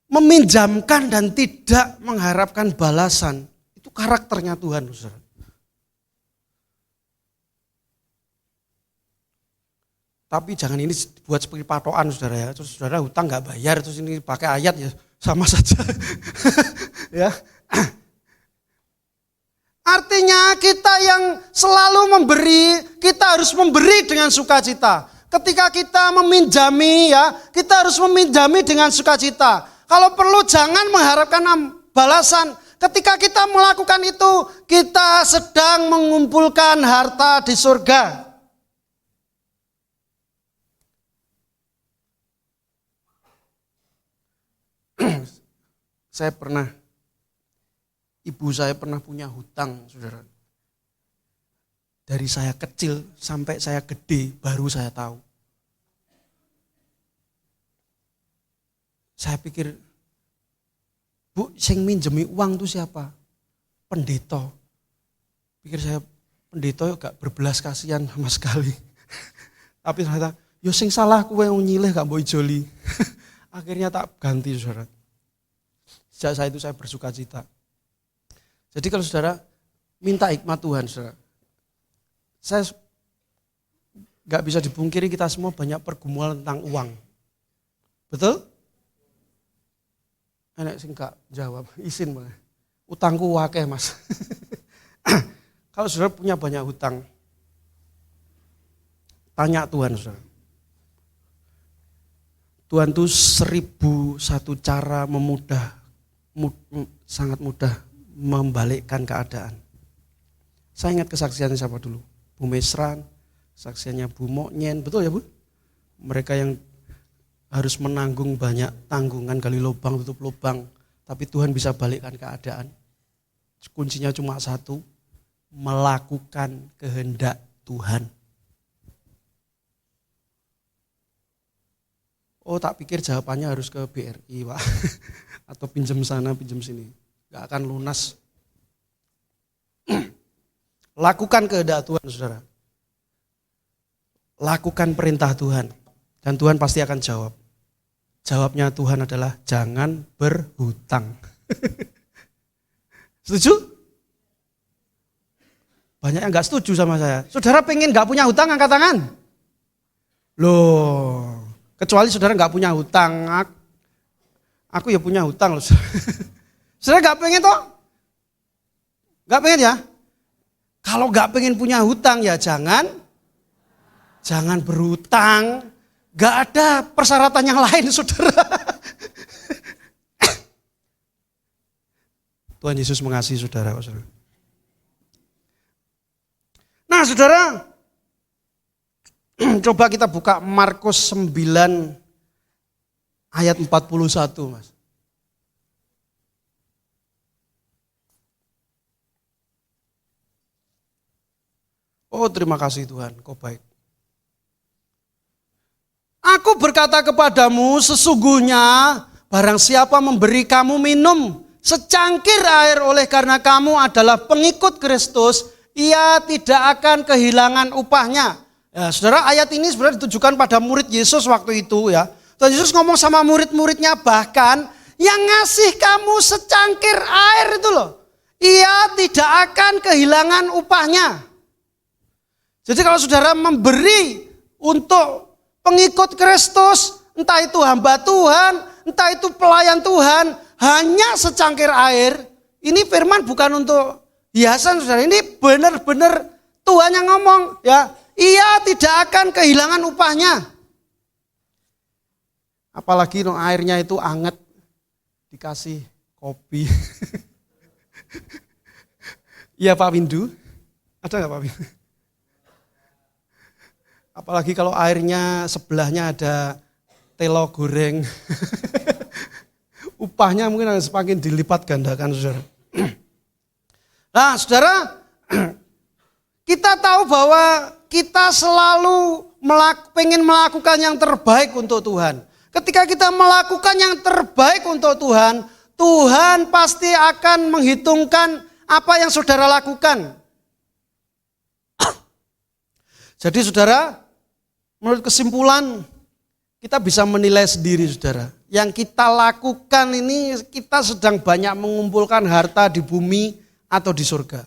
meminjamkan dan tidak mengharapkan balasan, itu karakternya Tuhan saudara. Tapi jangan ini buat seperti patokan saudara ya. Terus saudara hutang gak bayar, terus ini pakai ayat ya sama saja. Ya. Artinya kita yang selalu memberi, kita harus memberi dengan sukacita. Ketika kita meminjami ya, kita harus meminjami dengan sukacita. Kalau perlu jangan mengharapkan balasan. Ketika kita melakukan itu, kita sedang mengumpulkan harta di surga. Ibu saya pernah punya hutang, saudara. Dari saya kecil sampai saya gede, baru saya tahu. Saya pikir, Bu, sing minjemi uang itu siapa? Pendeta. Pikir saya, pendeta gak berbelas kasihan sama sekali. Tapi ternyata, yo sing salah kowe yang nyilih gak mbok ijoli. Akhirnya tak ganti, saudara. Sejak saat itu saya bersuka cita. Jadi kalau saudara minta hikmat Tuhan, saudara, Saya nggak bisa dipungkiri kita semua banyak pergumulan tentang uang. Betul? Enak sih nggak jawab, izin Mas. Utangku wakeh Mas. Kalau saudara punya banyak hutang, tanya Tuhan saudara. Tuhan itu 1001 cara sangat mudah membalikkan keadaan. Saya ingat kesaksiannya siapa dulu? Bu Mesran, kesaksiannya Bu Moknyen, betul ya Bu? Mereka yang harus menanggung banyak tanggungan, gali lubang, tutup lubang. Tapi Tuhan bisa balikkan keadaan. Kuncinya cuma satu, melakukan kehendak Tuhan. Oh tak pikir jawabannya harus ke BRI Pak. Atau pinjam sana, pinjam sini. Gak akan lunas. Lakukan kehendak Tuhan saudara. Lakukan perintah Tuhan. Dan Tuhan pasti akan jawab. Jawabnya Tuhan adalah jangan berhutang. Setuju? Banyak yang gak setuju sama saya. Saudara pengen gak punya hutang, angkat tangan. Loh, kecuali saudara gak punya hutang. Aku ya punya hutang loh. Saudara gak pengen toh? Gak pengen ya? Kalau gak pengen punya hutang ya jangan berhutang. Gak ada persyaratan yang lain saudara. Tuhan Yesus mengasihi saudara. Nah saudara, coba kita buka Markus 9 ayat 41 Mas. Oh terima kasih Tuhan, kau baik. Aku berkata kepadamu, sesungguhnya barang siapa memberi kamu minum secangkir air oleh karena kamu adalah pengikut Kristus, ia tidak akan kehilangan upahnya. Ya, saudara, ayat ini sebenarnya ditujukan pada murid Yesus waktu itu ya. Tuhan Yesus ngomong sama murid-muridnya, bahkan yang ngasih kamu secangkir air itu loh, ia tidak akan kehilangan upahnya. Jadi kalau saudara memberi untuk pengikut Kristus, entah itu hamba Tuhan, entah itu pelayan Tuhan, hanya secangkir air, ini firman bukan untuk hiasan saudara, ini benar-benar Tuhan yang ngomong ya, ia tidak akan kehilangan upahnya. Apalagi airnya itu anget, dikasih kopi. Iya Pak Windu, ada gak Pak Windu? Apalagi kalau airnya sebelahnya ada telo goreng. Upahnya mungkin akan semakin dilipat gandakan saudara. Nah saudara, kita tahu bahwa kita selalu pengen melakukan yang terbaik untuk Tuhan. Ketika kita melakukan yang terbaik untuk Tuhan, Tuhan pasti akan menghitungkan apa yang saudara lakukan. Jadi saudara, menurut kesimpulan, kita bisa menilai sendiri saudara. Yang kita lakukan ini, kita sedang banyak mengumpulkan harta di bumi atau di surga.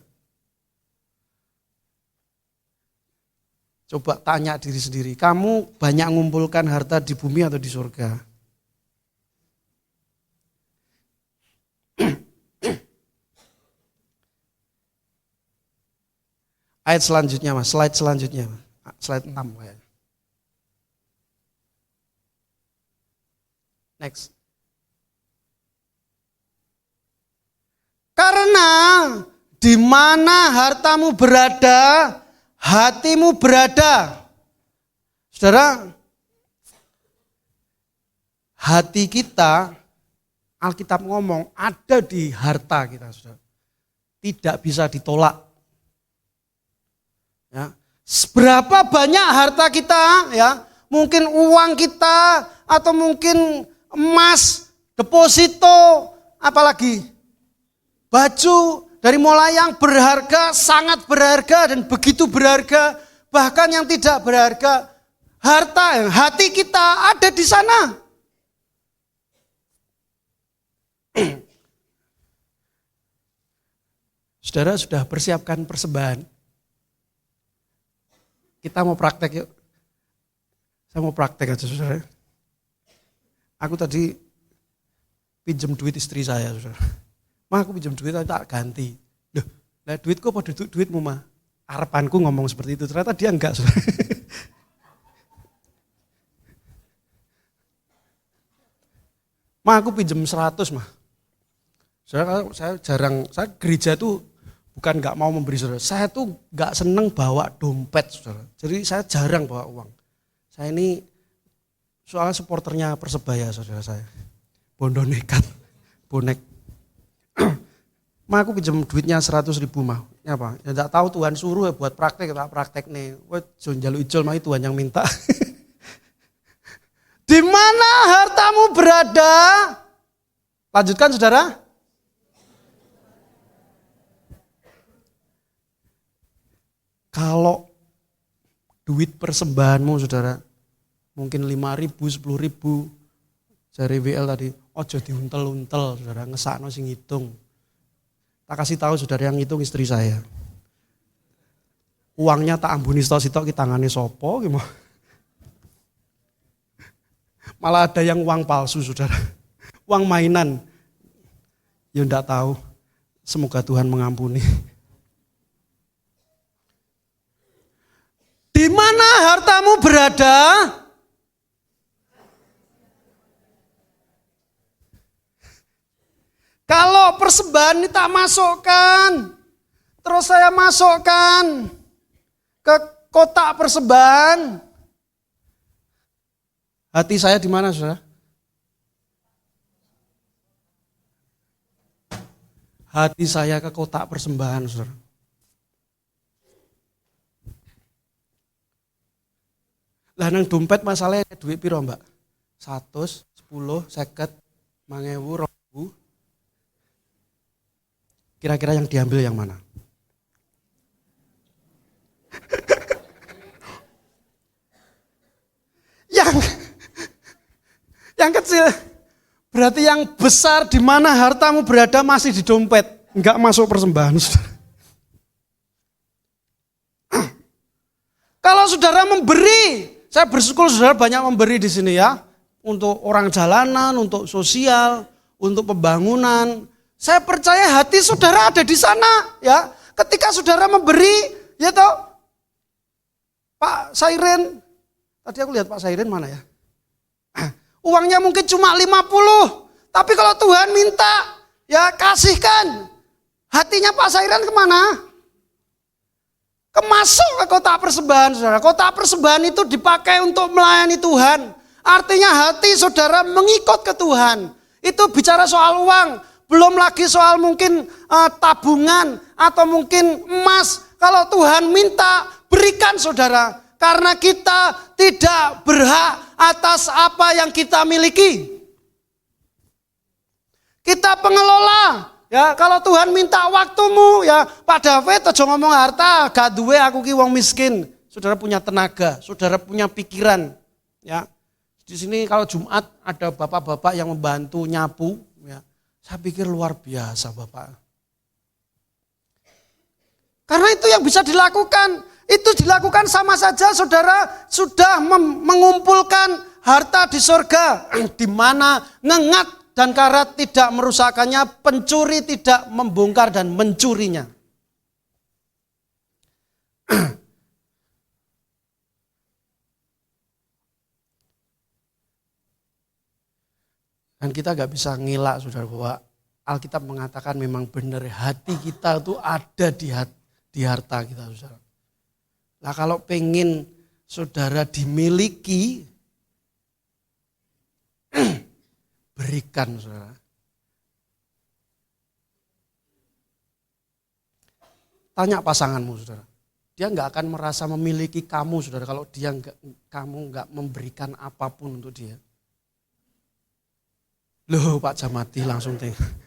Coba tanya diri sendiri, kamu banyak mengumpulkan harta di bumi atau di surga? Ayat selanjutnya Mas, slide selanjutnya. Slide 6 kayaknya. Next. Karena di mana hartamu berada, hatimu berada. Saudara, hati kita, Alkitab ngomong, ada di harta kita, saudara. Tidak bisa ditolak. Ya. Seberapa banyak harta kita, ya, mungkin uang kita, atau mungkin emas, deposito, apalagi baju dari mulai yang berharga, sangat berharga dan begitu berharga, bahkan yang tidak berharga, harta, hati kita ada di sana. Saudara sudah persiapkan persembahan? Kita mau praktek yuk. Saya mau praktek aja saudara. Aku tadi pinjam duit istri saya saudara. Mah aku pinjam duit tak ganti. Loh, lah duitku apa duitmu mah? Harapanku ngomong seperti itu. Ternyata dia enggak saudara. Mah aku pinjam 100 mah. Saudara, saya gereja tuh bukan enggak mau memberi saudara. Saya tuh enggak seneng bawa dompet saudara. Jadi saya jarang bawa uang. Saya ini soalnya supporternya Persebaya saudara saya. Bondo nekat, bonek. Mah aku pinjam duitnya 100.000 mah. Ya apa? Ya enggak tahu Tuhan suruh ya buat praktek, tak praktek nih. Wah, jonjalu ijol mah Tuhan yang minta. Di mana hartamu berada? Lanjutkan saudara. Kalau duit persembahanmu saudara, mungkin 5.000, 10.000, dari WL tadi, ojo diuntel-untel saudara, ngesakno sing ngitung. Tak kasih tahu saudara yang ngitung istri saya. Uangnya tak ambuni sitok-sitok ki tangane sopo gimana? Malah ada yang uang palsu saudara. Uang mainan. Ya enggak tahu. Semoga Tuhan mengampuni. Di mana hartamu berada? Kalau persembahan ini tak masukkan, terus saya masukkan ke kotak persembahan, hati saya di mana saudara? Hati saya ke kotak persembahan saudara. Lah nang dompet masalahnya duit piro mbak? 100, 10, 50, 5.000, 2.000. Kira-kira yang diambil yang mana? yang kecil. Berarti yang besar di mana hartamu berada masih di dompet, enggak masuk persembahan. Kalau saudara memberi, saya bersyukur saudara banyak memberi di sini ya, untuk orang jalanan, untuk sosial, untuk pembangunan. Saya percaya hati saudara ada di sana ya. Ketika saudara memberi, ya toh, Pak Sairen, tadi aku lihat Pak Sairen mana ya? Uangnya mungkin cuma 50, tapi kalau Tuhan minta, ya kasihkan. Hatinya Pak Sairen kemana? Kemasuk ke kotak persembahan saudara. Kotak persembahan itu dipakai untuk melayani Tuhan. Artinya hati saudara mengikut ke Tuhan. Itu bicara soal uang. Belum lagi soal mungkin tabungan atau mungkin emas. Kalau Tuhan minta, berikan saudara. Karena kita tidak berhak atas apa yang kita miliki. Kita pengelola. Ya, kalau Tuhan minta waktumu, ya Pak David aja ngomong harta, gak duwe aku ki wong miskin. Saudara punya tenaga, saudara punya pikiran. Ya, di sini kalau Jumat ada bapak-bapak yang membantu nyapu. Ya, saya pikir luar biasa bapak. Karena itu yang bisa dilakukan. Itu dilakukan sama saja saudara sudah mengumpulkan harta di surga. Di mana ngengat dan karat tidak merusakkannya, pencuri tidak membongkar dan mencurinya. Dan kita gak bisa ngelak saudara bahwa Alkitab mengatakan memang benar hati kita itu ada di harta kita saudara. Nah kalau pengen saudara dimiliki, berikan saudara. Tanya pasanganmu saudara. Dia nggak akan merasa memiliki kamu saudara kalau kamu nggak memberikan apapun untuk dia. Loh Pak Jamati langsung tengok.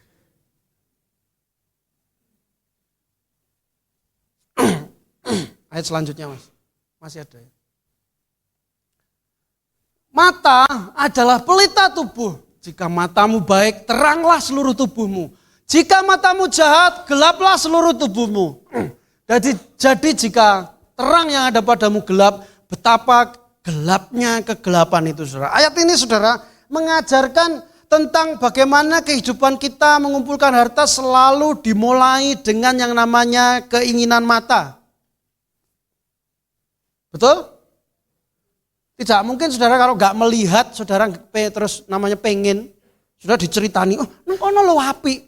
Ayat selanjutnya mas. Masih ada ya. Mata adalah pelita tubuh. Jika matamu baik, teranglah seluruh tubuhmu. Jika matamu jahat, gelaplah seluruh tubuhmu. Jadi jika terang yang ada padamu gelap, betapa gelapnya kegelapan itu saudara. Ayat ini saudara mengajarkan tentang bagaimana kehidupan kita mengumpulkan harta selalu dimulai dengan yang namanya keinginan mata. Betul? Tidak mungkin saudara kalau nggak melihat saudara terus namanya pengen, sudah diceritani, oh ngono lho apik,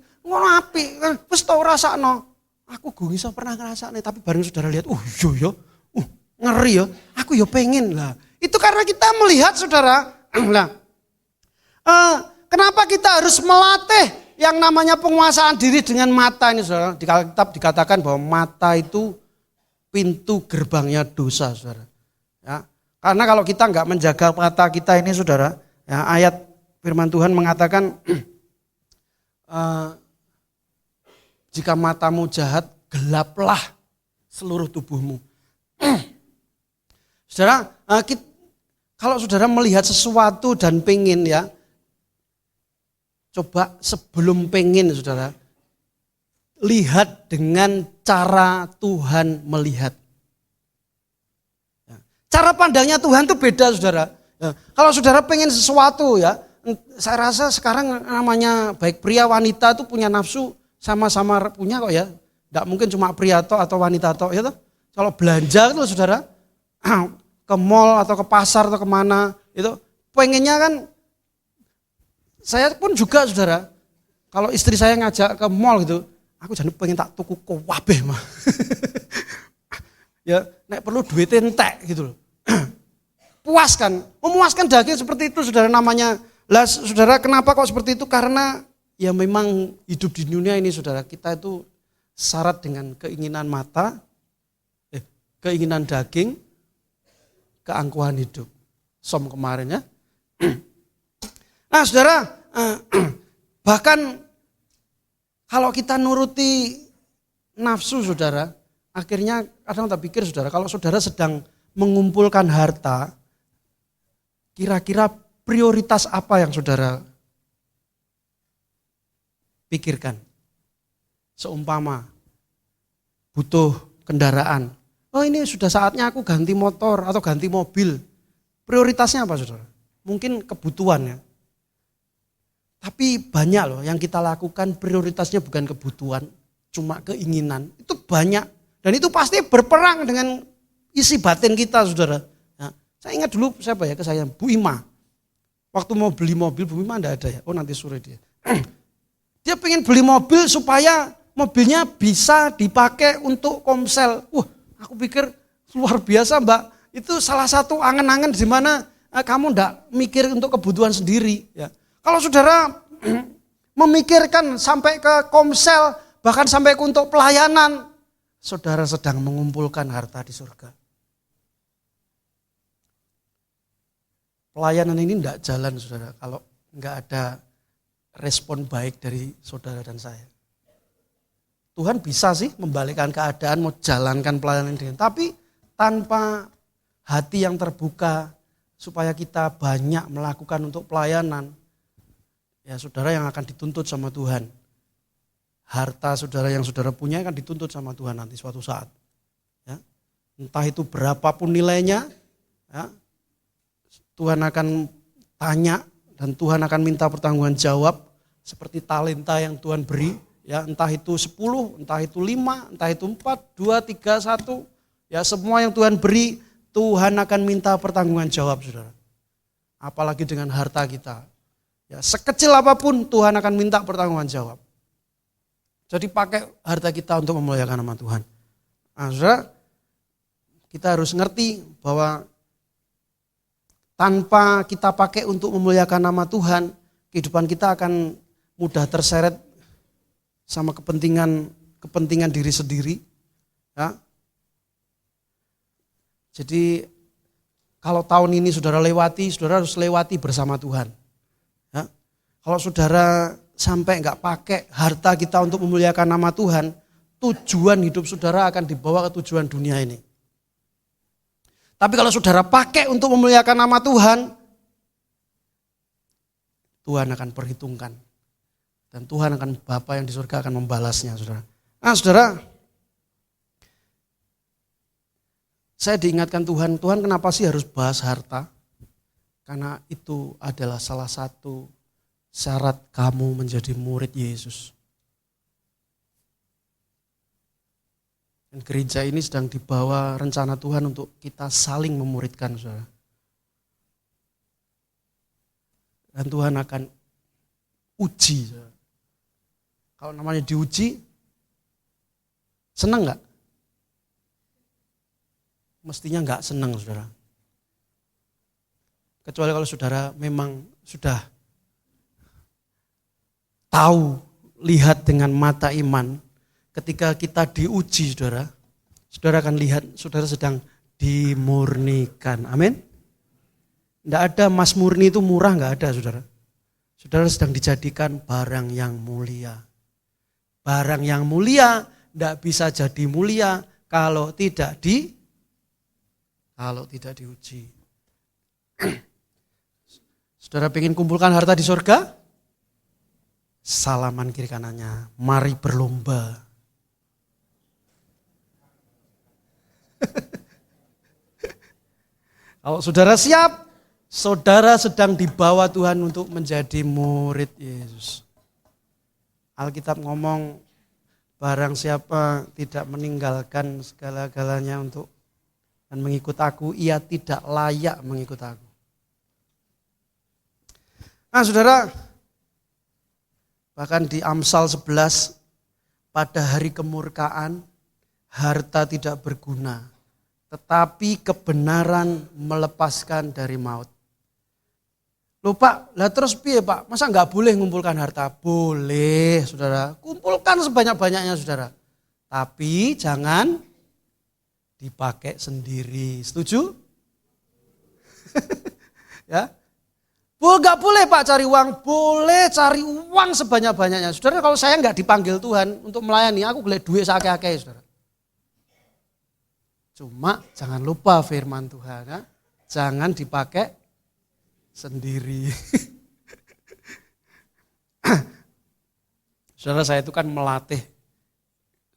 wis tau rasakno. Aku gak iso pernah ngrasakne, tapi bareng saudara lihat, iya ya, ngeri ya, aku ya pengen lah. Itu karena kita melihat saudara. Nah, kenapa kita harus melatih yang namanya penguasaan diri dengan mata ini saudara? Di Alkitab dikatakan bahwa mata itu pintu gerbangnya dosa saudara. Ya. Karena kalau kita nggak menjaga mata kita ini saudara, ya, ayat firman Tuhan mengatakan jika matamu jahat, gelaplah seluruh tubuhmu. Saudara, kalau saudara melihat sesuatu dan pengen ya, coba sebelum pengen saudara, lihat dengan cara Tuhan melihat. Cara pandangnya Tuhan itu beda saudara. Kalau saudara pengen sesuatu ya, saya rasa sekarang namanya baik pria wanita itu punya nafsu sama-sama punya kok ya. Tidak mungkin cuma pria atau wanita ya toh. Kalau belanja itu saudara ke mall atau ke pasar atau kemana itu pengennya kan. Saya pun juga saudara. Kalau istri saya ngajak ke mall gitu, aku jadi pengen tak tuku kabeh mah. Ya nek perlu duit entek gitu loh. Puaskan, memuaskan daging seperti itu saudara namanya. Lah saudara kenapa kok seperti itu? Karena ya memang hidup di dunia ini saudara kita itu syarat dengan keinginan mata, keinginan daging, keangkuhan hidup. Som kemarin ya. Nah saudara, bahkan kalau kita nuruti nafsu saudara, akhirnya kadang tak pikir saudara, kalau saudara sedang mengumpulkan harta, kira-kira prioritas apa yang saudara pikirkan? Seumpama butuh kendaraan, oh ini sudah saatnya aku ganti motor atau ganti mobil. Prioritasnya apa saudara? Mungkin kebutuhan ya. Tapi banyak loh yang kita lakukan prioritasnya bukan kebutuhan, cuma keinginan. Itu banyak dan itu pasti berperang dengan isi batin kita saudara. Nah, saya ingat dulu siapa ya ke saya, Bu Ima. Waktu mau beli mobil, Bu Ima enggak ada ya. Oh nanti sore dia. Dia pengen beli mobil supaya mobilnya bisa dipakai untuk komsel. Wah, aku pikir luar biasa Mbak. Itu salah satu angan-angan di mana kamu enggak mikir untuk kebutuhan sendiri. Ya. Kalau saudara memikirkan sampai ke komsel, bahkan sampai untuk pelayanan, saudara sedang mengumpulkan harta di surga. Pelayanan ini tidak jalan saudara kalau nggak ada respon baik dari saudara dan saya. Tuhan bisa sih membalikkan keadaan, mau jalankan pelayanan ini, tapi tanpa hati yang terbuka supaya kita banyak melakukan untuk pelayanan, ya saudara yang akan dituntut sama Tuhan. Harta saudara yang saudara punya akan dituntut sama Tuhan nanti suatu saat. Ya. Entah itu berapapun nilainya, ya, Tuhan akan tanya dan Tuhan akan minta pertanggungan jawab seperti talenta yang Tuhan beri. Ya, entah itu 10, entah itu 5, entah itu 4, 2, 3, 1. Ya, semua yang Tuhan beri, Tuhan akan minta pertanggungan jawab saudara. Apalagi dengan harta kita. Ya, sekecil apapun Tuhan akan minta pertanggungan jawab. Jadi pakai harta kita untuk memuliakan nama Tuhan. Nah, saudara, kita harus ngerti bahwa tanpa kita pakai untuk memuliakan nama Tuhan, kehidupan kita akan mudah terseret sama kepentingan diri sendiri. Ya. Jadi kalau tahun ini saudara lewati, saudara harus lewati bersama Tuhan. Ya. Kalau saudara sampai nggak pakai harta kita untuk memuliakan nama Tuhan, tujuan hidup saudara akan dibawa ke tujuan dunia ini. Tapi kalau saudara pakai untuk memuliakan nama Tuhan, Tuhan akan perhitungkan. Dan Tuhan akan, Bapa yang di surga akan membalasnya saudara. Nah saudara, saya diingatkan Tuhan kenapa sih harus bahas harta? Karena itu adalah salah satu syarat kamu menjadi murid Yesus. Dan gereja ini sedang dibawa rencana Tuhan untuk kita saling memuridkan, saudara. Dan Tuhan akan uji. Saudara. Kalau namanya diuji, senang nggak? Mestinya nggak senang, saudara. Kecuali kalau saudara memang sudah tahu, lihat dengan mata iman. Ketika kita diuji, saudara akan lihat saudara sedang dimurnikan. Amin. Tidak ada emas murni itu murah, nggak ada, saudara. Saudara sedang dijadikan barang yang mulia. Barang yang mulia tidak bisa jadi mulia kalau tidak diuji. Saudara pengen kumpulkan harta di surga? Salaman kiri kanannya, mari berlomba. Kalau saudara siap, saudara sedang dibawa Tuhan untuk menjadi murid Yesus. Alkitab ngomong, barang siapa tidak meninggalkan segala-galanya untuk dan mengikut aku, ia tidak layak mengikut aku. Nah saudara, bahkan di Amsal 11, pada hari kemurkaan, harta tidak berguna. Tetapi kebenaran melepaskan dari maut. Loh Pak, lah terus piye Pak? Masa enggak boleh mengumpulkan harta? Boleh saudara, kumpulkan sebanyak-banyaknya saudara. Tapi jangan dipakai sendiri. Setuju? Ya. Enggak boleh Pak cari uang, boleh cari uang sebanyak-banyaknya. Saudara kalau saya enggak dipanggil Tuhan untuk melayani, aku boleh duit sakit-sakit saudara. Cuma jangan lupa firman Tuhan, ya? Jangan dipakai sendiri. Saudara saya itu kan melatih,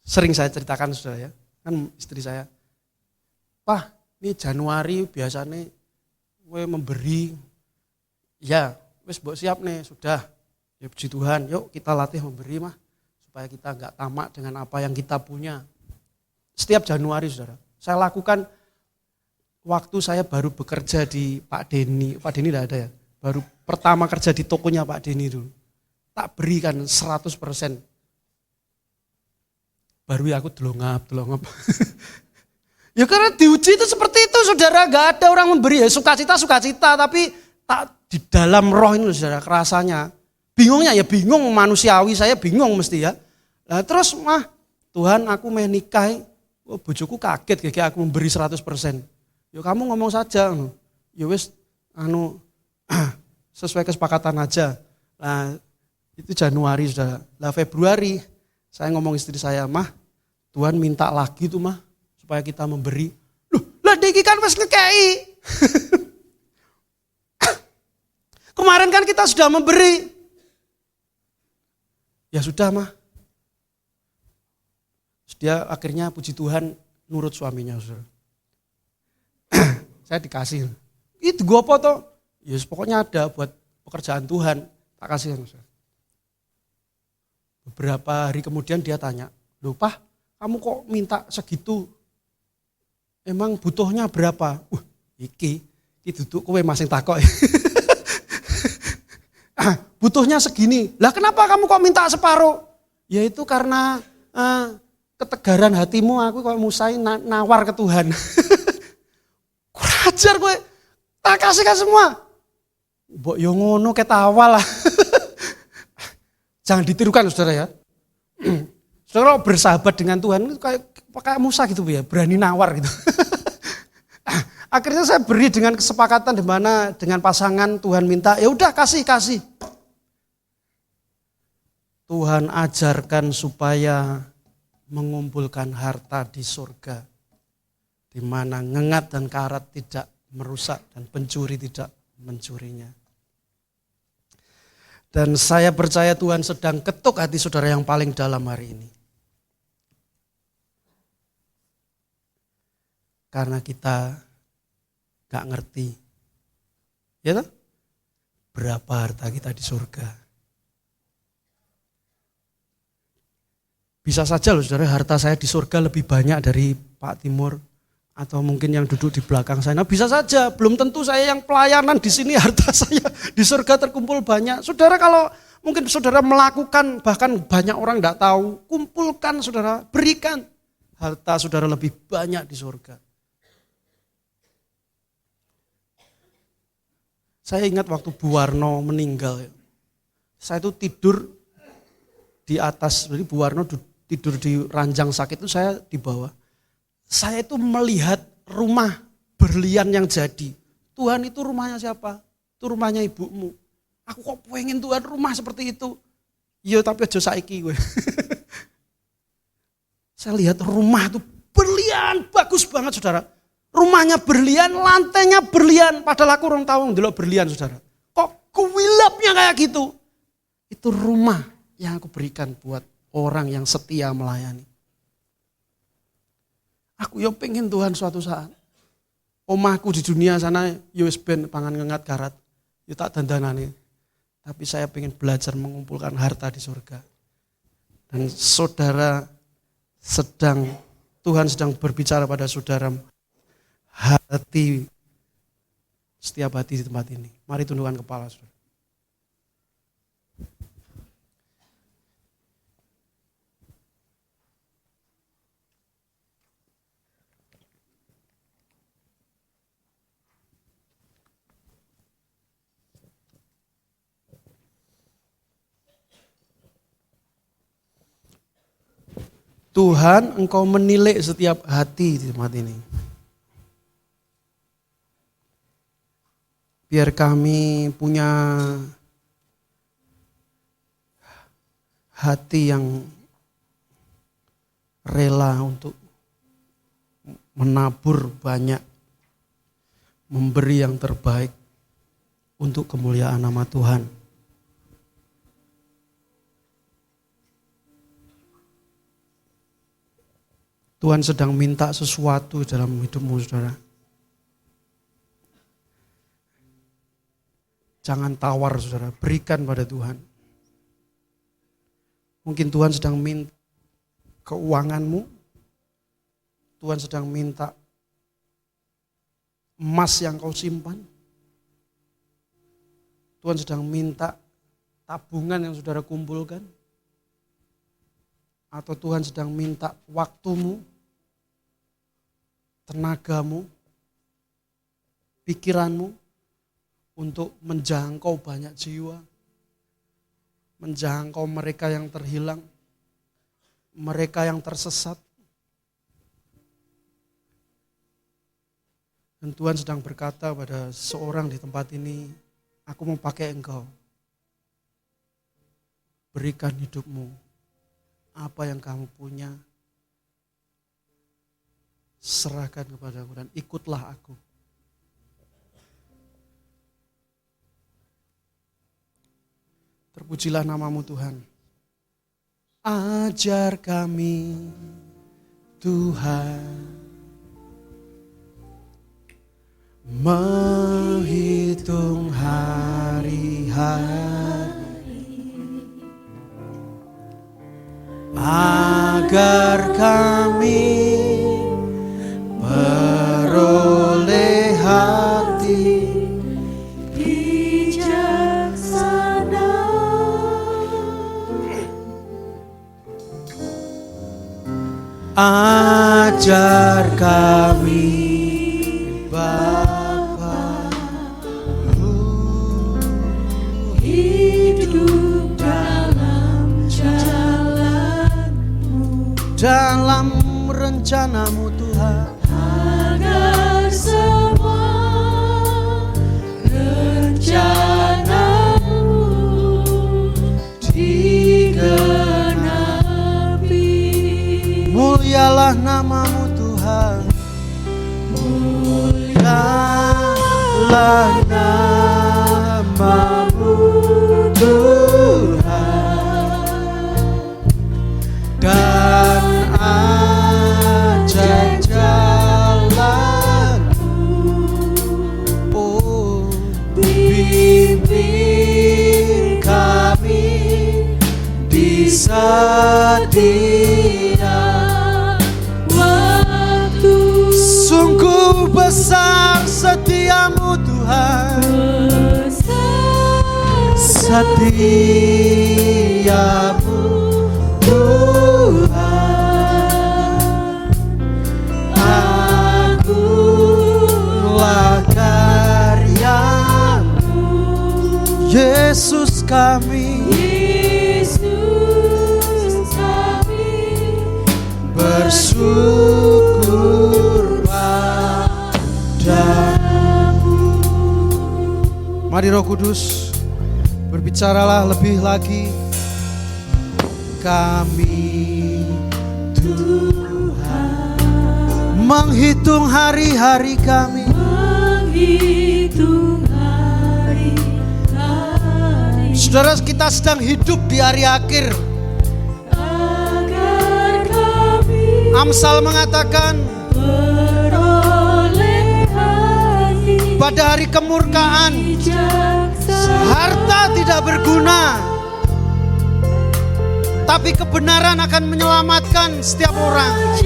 sering saya ceritakan saudara ya, kan istri saya, Pak ini Januari biasanya gue memberi, ya wis mbok siap nih sudah, ya puji Tuhan, yuk kita latih memberi mah, supaya kita enggak tamak dengan apa yang kita punya. Setiap Januari saudara. Saya lakukan waktu saya baru bekerja di Pak Denny tidak ada ya. Baru pertama kerja di tokonya Pak Denny dulu. Tak berikan 100%. Baru ya aku delongap. Ya karena diuji itu seperti itu saudara. Gak ada orang memberi ya sukacita, tapi tak di dalam roh ini saudara kerasanya. Bingungnya ya bingung manusiawi, saya bingung mesti ya. Nah terus mah Tuhan aku mau nikah. Oh, bojoku kaget kayak aku memberi 100%. Ya kamu ngomong saja. Ya wis sesuai kesepakatan aja. Nah, itu Januari sudah. Lah Februari saya ngomong istri saya, "Mah, Tuhan minta lagi tuh, Mah, supaya kita memberi." Loh, lah iki kan wis ngekei. Kemarin kan kita sudah memberi. Ya sudah, Mah. Dia akhirnya puji Tuhan nurut suaminya. Saya dikasih. Itu gue apa toh? Ya pokoknya ada buat pekerjaan Tuhan. Tak kasih. Beberapa hari kemudian dia tanya, "Loh Pak, kamu kok minta segitu? Emang butuhnya berapa?" Iki duduk kowe masing takok. Butuhnya segini. Lah kenapa kamu kok minta separuh? Ya itu karena ketegaran hatimu, aku kalau musai nawar ke Tuhan. Kurajar gue, tak kasihkan semua. Mbok yo ngono ketawa lah. Jangan ditirukan saudara ya. Saudara bersahabat dengan Tuhan itu kayak Musa gitu ya, berani nawar gitu. Akhirnya saya beri dengan kesepakatan di mana dengan pasangan Tuhan minta, ya udah kasih. Tuhan ajarkan supaya mengumpulkan harta di surga, di mana ngengat dan karat tidak merusak dan pencuri tidak mencurinya. Dan saya percaya Tuhan sedang ketuk hati saudara yang paling dalam hari ini. Karena kita gak ngerti. Ya toh? Berapa harta kita di surga. Bisa saja loh saudara, harta saya di surga lebih banyak dari Pak Timur. Atau mungkin yang duduk di belakang saya. Nah, bisa saja, belum tentu saya yang pelayanan di sini harta saya di surga terkumpul banyak. Saudara kalau mungkin saudara melakukan, bahkan banyak orang tidak tahu, kumpulkan saudara, berikan. Harta saudara lebih banyak di surga. Saya ingat waktu Bu Warno meninggal, saya itu tidur di atas, jadi Bu Warno tidur di ranjang sakit itu saya di bawah. Saya itu melihat rumah berlian yang jadi. Tuhan itu rumahnya siapa? Itu rumahnya ibumu. Aku kok pengen Tuhan rumah seperti itu. Iya tapi aja saiki gue. Saya lihat rumah itu berlian, bagus banget saudara. Rumahnya berlian, lantainya berlian. Padahal aku orang tahu ndelok berlian saudara. Kok kuilapnya kayak gitu? Itu rumah yang aku berikan buat orang yang setia melayani. Aku yo pengen Tuhan suatu saat. Omahku di dunia sana yo wis ben pangan ngengat garat. Yo tak dandanane. Tapi saya pengen belajar mengumpulkan harta di surga. Dan saudara Tuhan sedang berbicara pada saudara. Setiap hati di tempat ini. Mari tundukkan kepala saudara. Tuhan, Engkau menilik setiap hati di tempat ini. Biar kami punya hati yang rela untuk menabur banyak, memberi yang terbaik untuk kemuliaan nama Tuhan. Tuhan sedang minta sesuatu dalam hidupmu, saudara. Jangan tawar, saudara. Berikan pada Tuhan. Mungkin Tuhan sedang minta keuanganmu. Tuhan sedang minta emas yang kau simpan. Tuhan sedang minta tabungan yang saudara kumpulkan. Atau Tuhan sedang minta waktumu, tenagamu, pikiranmu untuk menjangkau banyak jiwa, menjangkau mereka yang terhilang, mereka yang tersesat. Dan Tuhan sedang berkata pada seorang di tempat ini, aku mau pakai engkau, berikan hidupmu. Apa yang kamu punya, serahkan kepadaku dan ikutlah aku. Terpujilah namamu Tuhan. Ajar kami Tuhan menghitung hari-hari agar kami beroleh hati bijaksana. Ajar kami Bapa hidup dalam rencanamu Tuhan, agar semua rencanamu digenapi. Mulialah namamu Tuhan, mulialah namamu Tuhan. Dan ajar jalan Setiap waktu sungguh besar setiamu Tuhan, setiamu Tuhan. Akulah karyamu, Yesus kami, bersyukur padamu. Mari Roh Kudus, berbicaralah lebih lagi. Kami Tuhan menghitung hari-hari kami, saudara, kita sedang hidup di hari akhir. Amsal mengatakan pada hari kemurkaan harta tidak berguna, tapi kebenaran akan menyelamatkan setiap orang.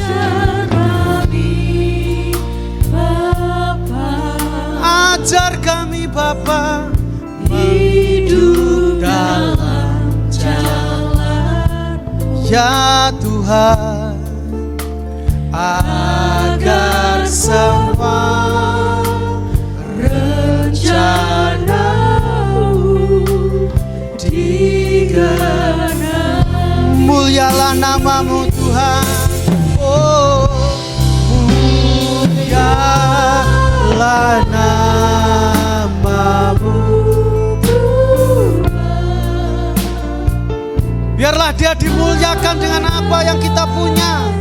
Ajar kami Bapa hidup dalam jalan ya Tuhan, agar semua rencanamu digenapi. Mulialah namamu Tuhan, oh mulialah namamu Tuhan. Biarlah dia dimuliakan dengan apa yang kita punya.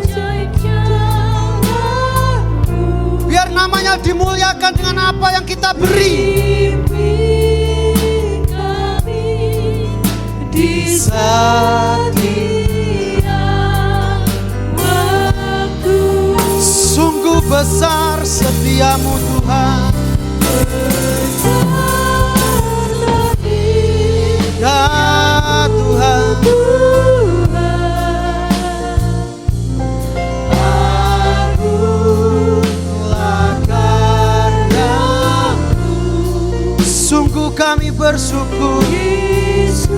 Biar namanya dimuliakan dengan apa yang kita beri. Di setiap waktu sungguh besar setiamu Tuhan, ya Tuhan. Sungguh kami bersyukur, Yesus,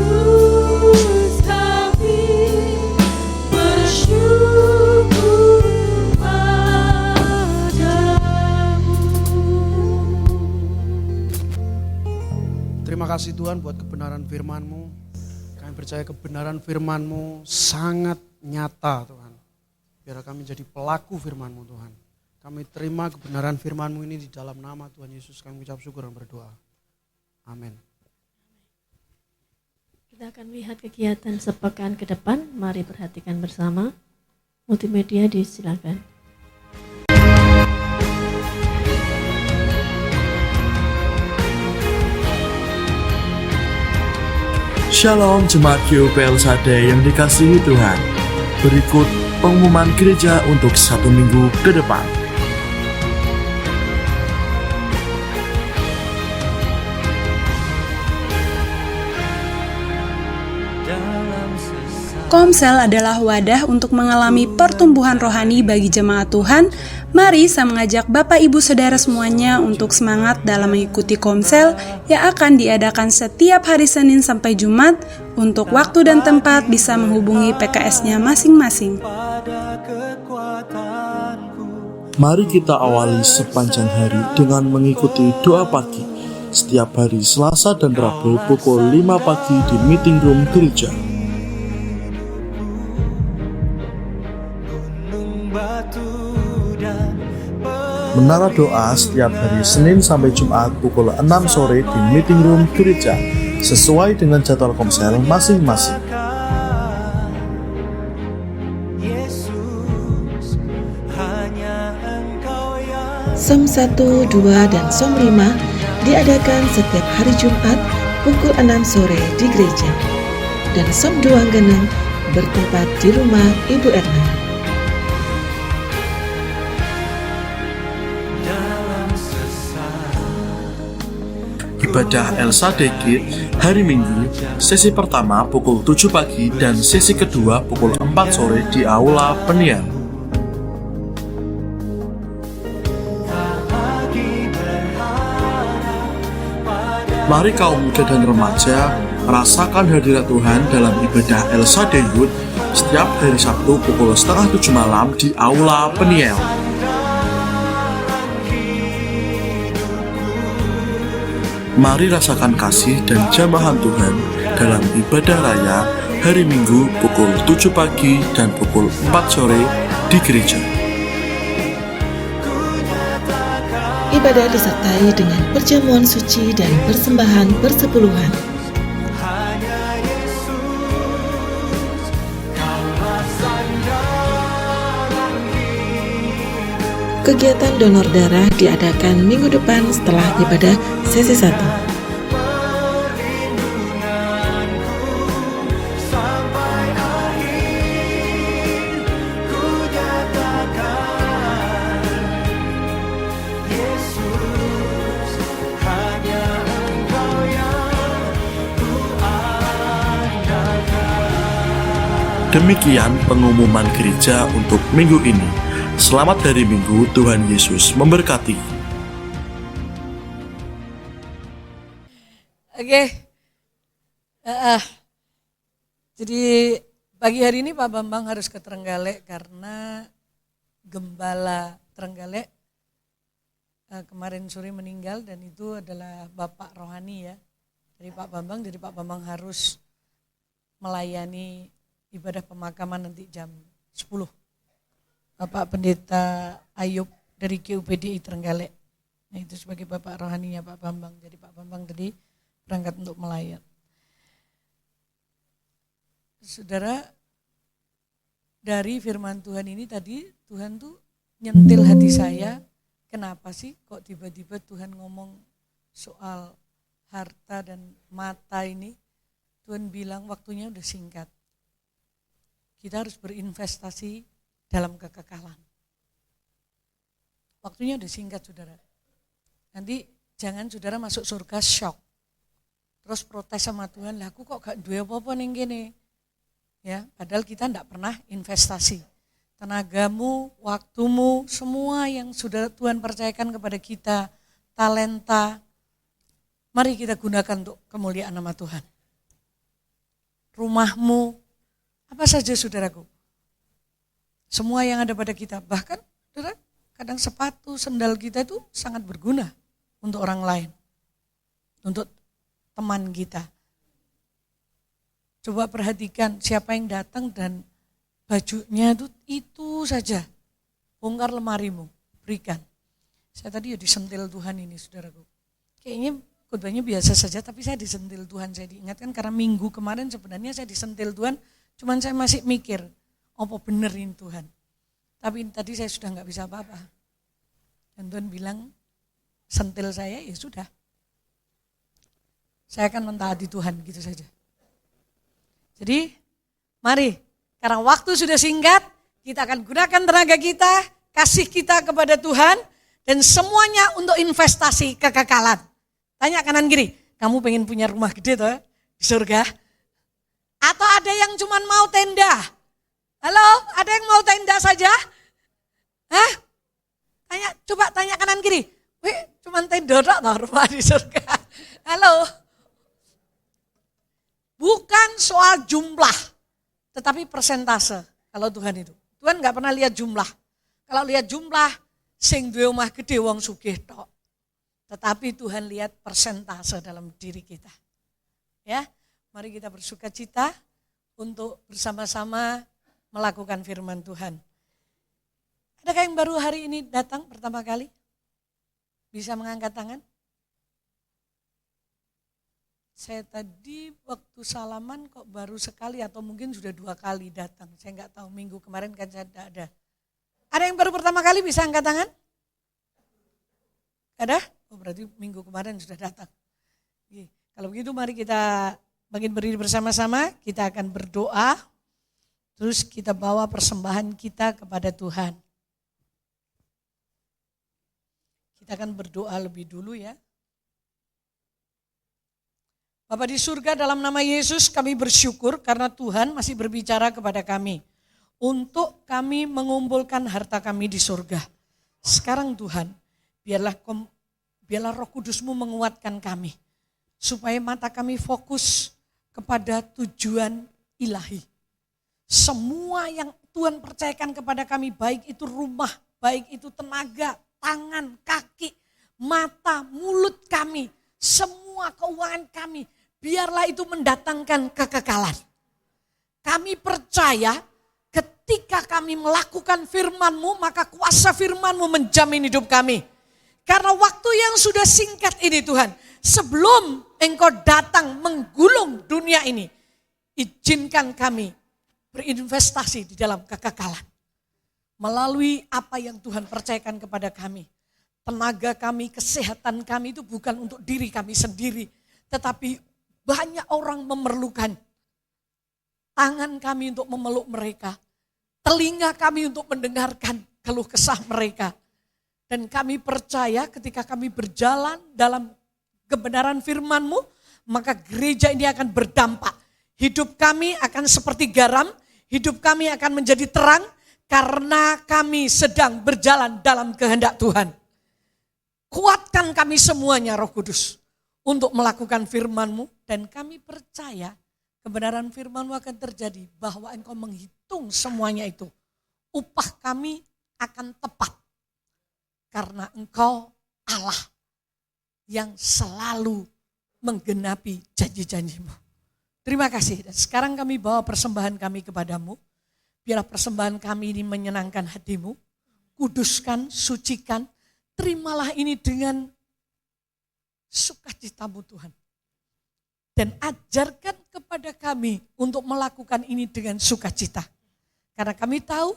kami bersyukur padamu. Terima kasih Tuhan buat kebenaran firman-Mu. Kami percaya kebenaran firman-Mu sangat nyata Tuhan. Biar kami jadi pelaku firman-Mu Tuhan. Kami terima kebenaran firman-Mu ini di dalam nama Tuhan Yesus. Kami ucap syukur dan berdoa. Amin. Kita akan lihat kegiatan sepekan ke depan. Mari perhatikan bersama. Multimedia disilakan. Shalom Jemaat GOPL Sade yang dikasihi Tuhan. Berikut pengumuman gereja untuk 1 minggu ke depan. Komsel adalah wadah untuk mengalami pertumbuhan rohani bagi jemaat Tuhan. Mari saya mengajak Bapak Ibu Saudara semuanya untuk semangat dalam mengikuti Komsel yang akan diadakan setiap hari Senin sampai Jumat. Untuk waktu dan tempat bisa menghubungi PKS-nya masing-masing. Mari kita awali sepanjang hari dengan mengikuti doa pagi setiap hari Selasa dan Rabu pukul 5 pagi di meeting room gereja. Menara doa setiap hari Senin sampai Jumat pukul 6 sore di meeting room gereja sesuai dengan jadwal Komsel masing-masing. Som 1, 2, dan Som 5 diadakan setiap hari Jumat pukul 6 sore di gereja. Dan Som 2 Geneng bertempat di rumah Ibu Erna. ibadah Elsa Degit hari Minggu, sesi pertama pukul 7 pagi dan sesi kedua pukul 4 sore di Aula Peniel. Mari kaum muda dan remaja rasakan hadirat Tuhan dalam ibadah Elsa Degit setiap hari Sabtu pukul 6:30 malam di Aula Peniel. Mari rasakan kasih dan jamahan Tuhan dalam ibadah raya hari Minggu pukul 7 pagi dan pukul 4 sore di gereja. Ibadah disertai dengan perjamuan suci dan persembahan persepuluhan. Kegiatan donor darah diadakan minggu depan setelah ibadah sesi 1. Demikian pengumuman gereja untuk minggu ini. Selamat hari Minggu, Tuhan Yesus memberkati. Oke. Jadi pagi hari ini Pak Bambang harus ke Trenggalek karena Gembala Trenggalek kemarin sore meninggal dan itu adalah Bapak Rohani ya. Jadi Pak Bambang harus melayani ibadah pemakaman nanti jam 10. Bapak Pendeta Ayub dari KUPDI Trenggalek. Nah itu sebagai Bapak Rohaninya Pak Bambang. Jadi Pak Bambang tadi berangkat untuk melayat. Saudara, dari firman Tuhan ini tadi Tuhan tuh nyentil hati saya. Kenapa sih kok tiba-tiba Tuhan ngomong soal harta dan mata ini? Tuhan bilang waktunya udah singkat. Kita harus berinvestasi dalam kekekalan. Waktunya udah singkat saudara. Nanti jangan saudara masuk surga shock. Terus protes sama Tuhan, lah aku kok gak duwe apa-apa ning kene. Ya, padahal kita enggak pernah investasi. Tenagamu, waktumu, semua yang sudah Tuhan percayakan kepada kita, talenta, mari kita gunakan untuk kemuliaan nama Tuhan. Rumahmu, apa saja saudaraku. Semua yang ada pada kita, bahkan saudara, kadang sepatu, sendal kita itu sangat berguna untuk orang lain, untuk teman kita. Coba perhatikan siapa yang datang dan bajunya itu saja, bongkar lemarimu, berikan. Saya tadi ya disentil Tuhan ini saudaraku. Kayaknya khotbahnya biasa saja, tapi saya disentil Tuhan. Saya diingatkan karena minggu kemarin sebenarnya saya disentil Tuhan, cuman saya masih mikir, apa benerin Tuhan. Tapi tadi saya sudah gak bisa apa-apa. Dan Tuhan bilang, sentil saya ya sudah. Saya akan mentaati Tuhan gitu saja. Jadi mari, karena waktu sudah singkat, kita akan gunakan tenaga kita, kasih kita kepada Tuhan, dan semuanya untuk investasi kekekalan. Tanya kanan kiri, kamu pengen punya rumah gede toh di surga? Atau ada yang cuma mau tenda? Halo, ada yang mau tenda saja? Hah? Coba tanya kanan kiri. Wih, cuma tenda toh rumah di surga. Halo. Bukan soal jumlah, tetapi persentase. Kalau Tuhan itu, Tuhan nggak pernah lihat jumlah. Kalau lihat jumlah, sing duwe omah gede wong sugih tok. Tetapi Tuhan lihat persentase dalam diri kita. Ya, mari kita bersukacita untuk bersama-sama melakukan firman Tuhan. Adakah yang baru hari ini datang pertama kali? Bisa mengangkat tangan? Saya tadi waktu salaman kok baru sekali atau mungkin sudah 2 kali datang. Saya nggak tahu, minggu kemarin kan saya tidak ada. Ada yang baru pertama kali bisa angkat tangan? Ada? Oh berarti minggu kemarin sudah datang. Oke. Kalau begitu mari kita bangkit berdiri bersama-sama. Kita akan berdoa. Terus kita bawa persembahan kita kepada Tuhan. Kita akan berdoa lebih dulu ya. Bapa di surga, dalam nama Yesus kami bersyukur karena Tuhan masih berbicara kepada kami. Untuk kami mengumpulkan harta kami di surga. Sekarang Tuhan, biarlah Roh Kudus-Mu menguatkan kami. Supaya mata kami fokus kepada tujuan ilahi. Semua yang Tuhan percayakan kepada kami, baik itu rumah, baik itu tenaga, tangan, kaki, mata, mulut kami, semua keuangan kami, biarlah itu mendatangkan kekekalan. Kami percaya ketika kami melakukan firman-Mu, maka kuasa firman-Mu menjamin hidup kami. Karena waktu yang sudah singkat ini Tuhan, sebelum Engkau datang menggulung dunia ini, izinkan kami berinvestasi di dalam kekekalan. Melalui apa yang Tuhan percayakan kepada kami. Tenaga kami, kesehatan kami itu bukan untuk diri kami sendiri, tetapi banyak orang memerlukan. Tangan kami untuk memeluk mereka, telinga kami untuk mendengarkan keluh kesah mereka. Dan kami percaya ketika kami berjalan dalam kebenaran firman-Mu, maka gereja ini akan berdampak. Hidup kami akan seperti garam, hidup kami akan menjadi terang, karena kami sedang berjalan dalam kehendak Tuhan. Kuatkan kami semuanya Roh Kudus, untuk melakukan firman-Mu, dan kami percaya kebenaran firman-Mu akan terjadi, bahwa Engkau menghitung semuanya itu. Upah kami akan tepat. Karena Engkau Allah yang selalu menggenapi janji-janji-Mu. Terima kasih. Dan sekarang kami bawa persembahan kami kepadamu. Biarlah persembahan kami ini menyenangkan hati-Mu. Kuduskan, sucikan. Terimalah ini dengan sukacita-Mu Tuhan. Dan ajarkan kepada kami untuk melakukan ini dengan sukacita. Karena kami tahu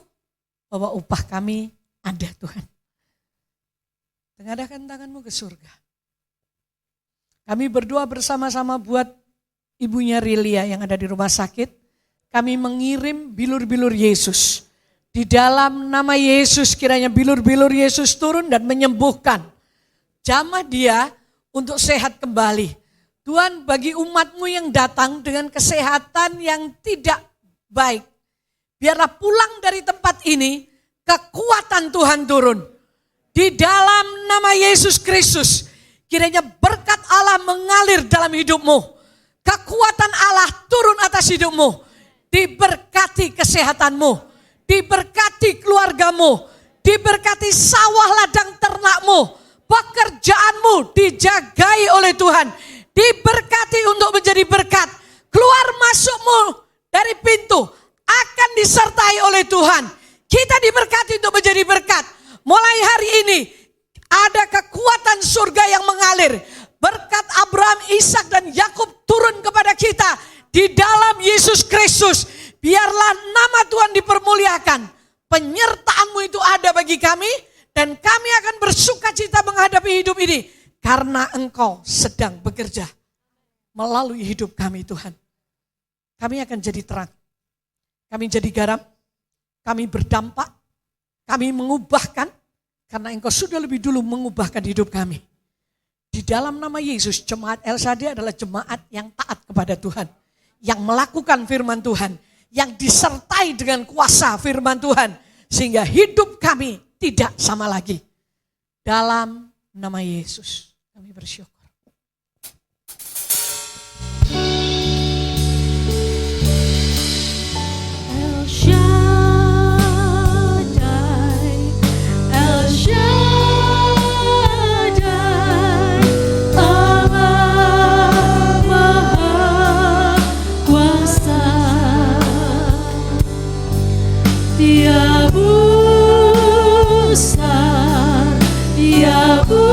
bahwa upah kami ada Tuhan. Tengadahkan tanganmu ke surga. Kami berdoa bersama-sama buat ibunya Rilia yang ada di rumah sakit. Kami mengirim bilur-bilur Yesus. Di dalam nama Yesus kiranya bilur-bilur Yesus turun dan menyembuhkan. Jamah dia untuk sehat kembali. Tuhan, bagi umat-Mu yang datang dengan kesehatan yang tidak baik, biarlah pulang dari tempat ini kekuatan Tuhan turun. Di dalam nama Yesus Kristus, kiranya berkat Allah mengalir dalam hidupmu. Kekuatan Allah turun atas hidupmu. Diberkati kesehatanmu, diberkati keluargamu, diberkati sawah ladang ternakmu, pekerjaanmu dijagai oleh Tuhan. Diberkati untuk menjadi berkat. Keluar masukmu dari pintu akan disertai oleh Tuhan. Kita diberkati untuk menjadi berkat. Mulai hari ini ada kekuatan surga yang mengalir. Berkat Abraham, Ishak dan Yakub turun kepada kita di dalam Yesus Kristus. Biarlah nama Tuhan dipermuliakan. Penyertaan-Mu itu ada bagi kami dan kami akan bersukacita menghadapi hidup ini karena Engkau sedang bekerja melalui hidup kami Tuhan. Kami akan jadi terang. Kami jadi garam. Kami berdampak. Kami mengubahkan, karena Engkau sudah lebih dulu mengubahkan hidup kami. Di dalam nama Yesus, jemaat El Shaddai adalah jemaat yang taat kepada Tuhan. Yang melakukan firman Tuhan. Yang disertai dengan kuasa firman Tuhan. Sehingga hidup kami tidak sama lagi. Dalam nama Yesus, kami bersyukur. Dia besar, Dia besar.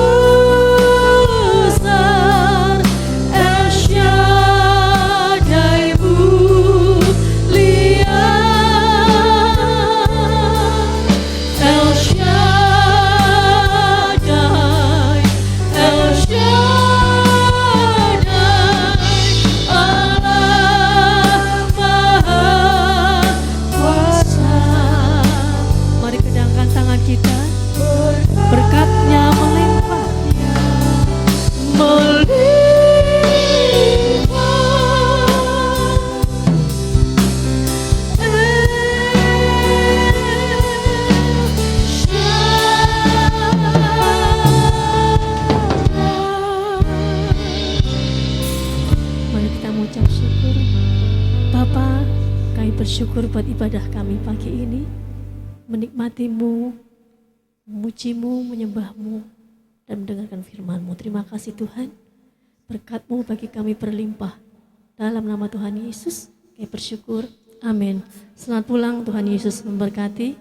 mengucap syukur. Bapa, kami bersyukur buat ibadah kami pagi ini. Menikmati-Mu, memuji-Mu, menyembah-Mu, dan mendengarkan firman-Mu. Terima kasih Tuhan. Berkat-Mu bagi kami berlimpah. Dalam nama Tuhan Yesus, kami bersyukur. Amin. Selamat pulang, Tuhan Yesus memberkati.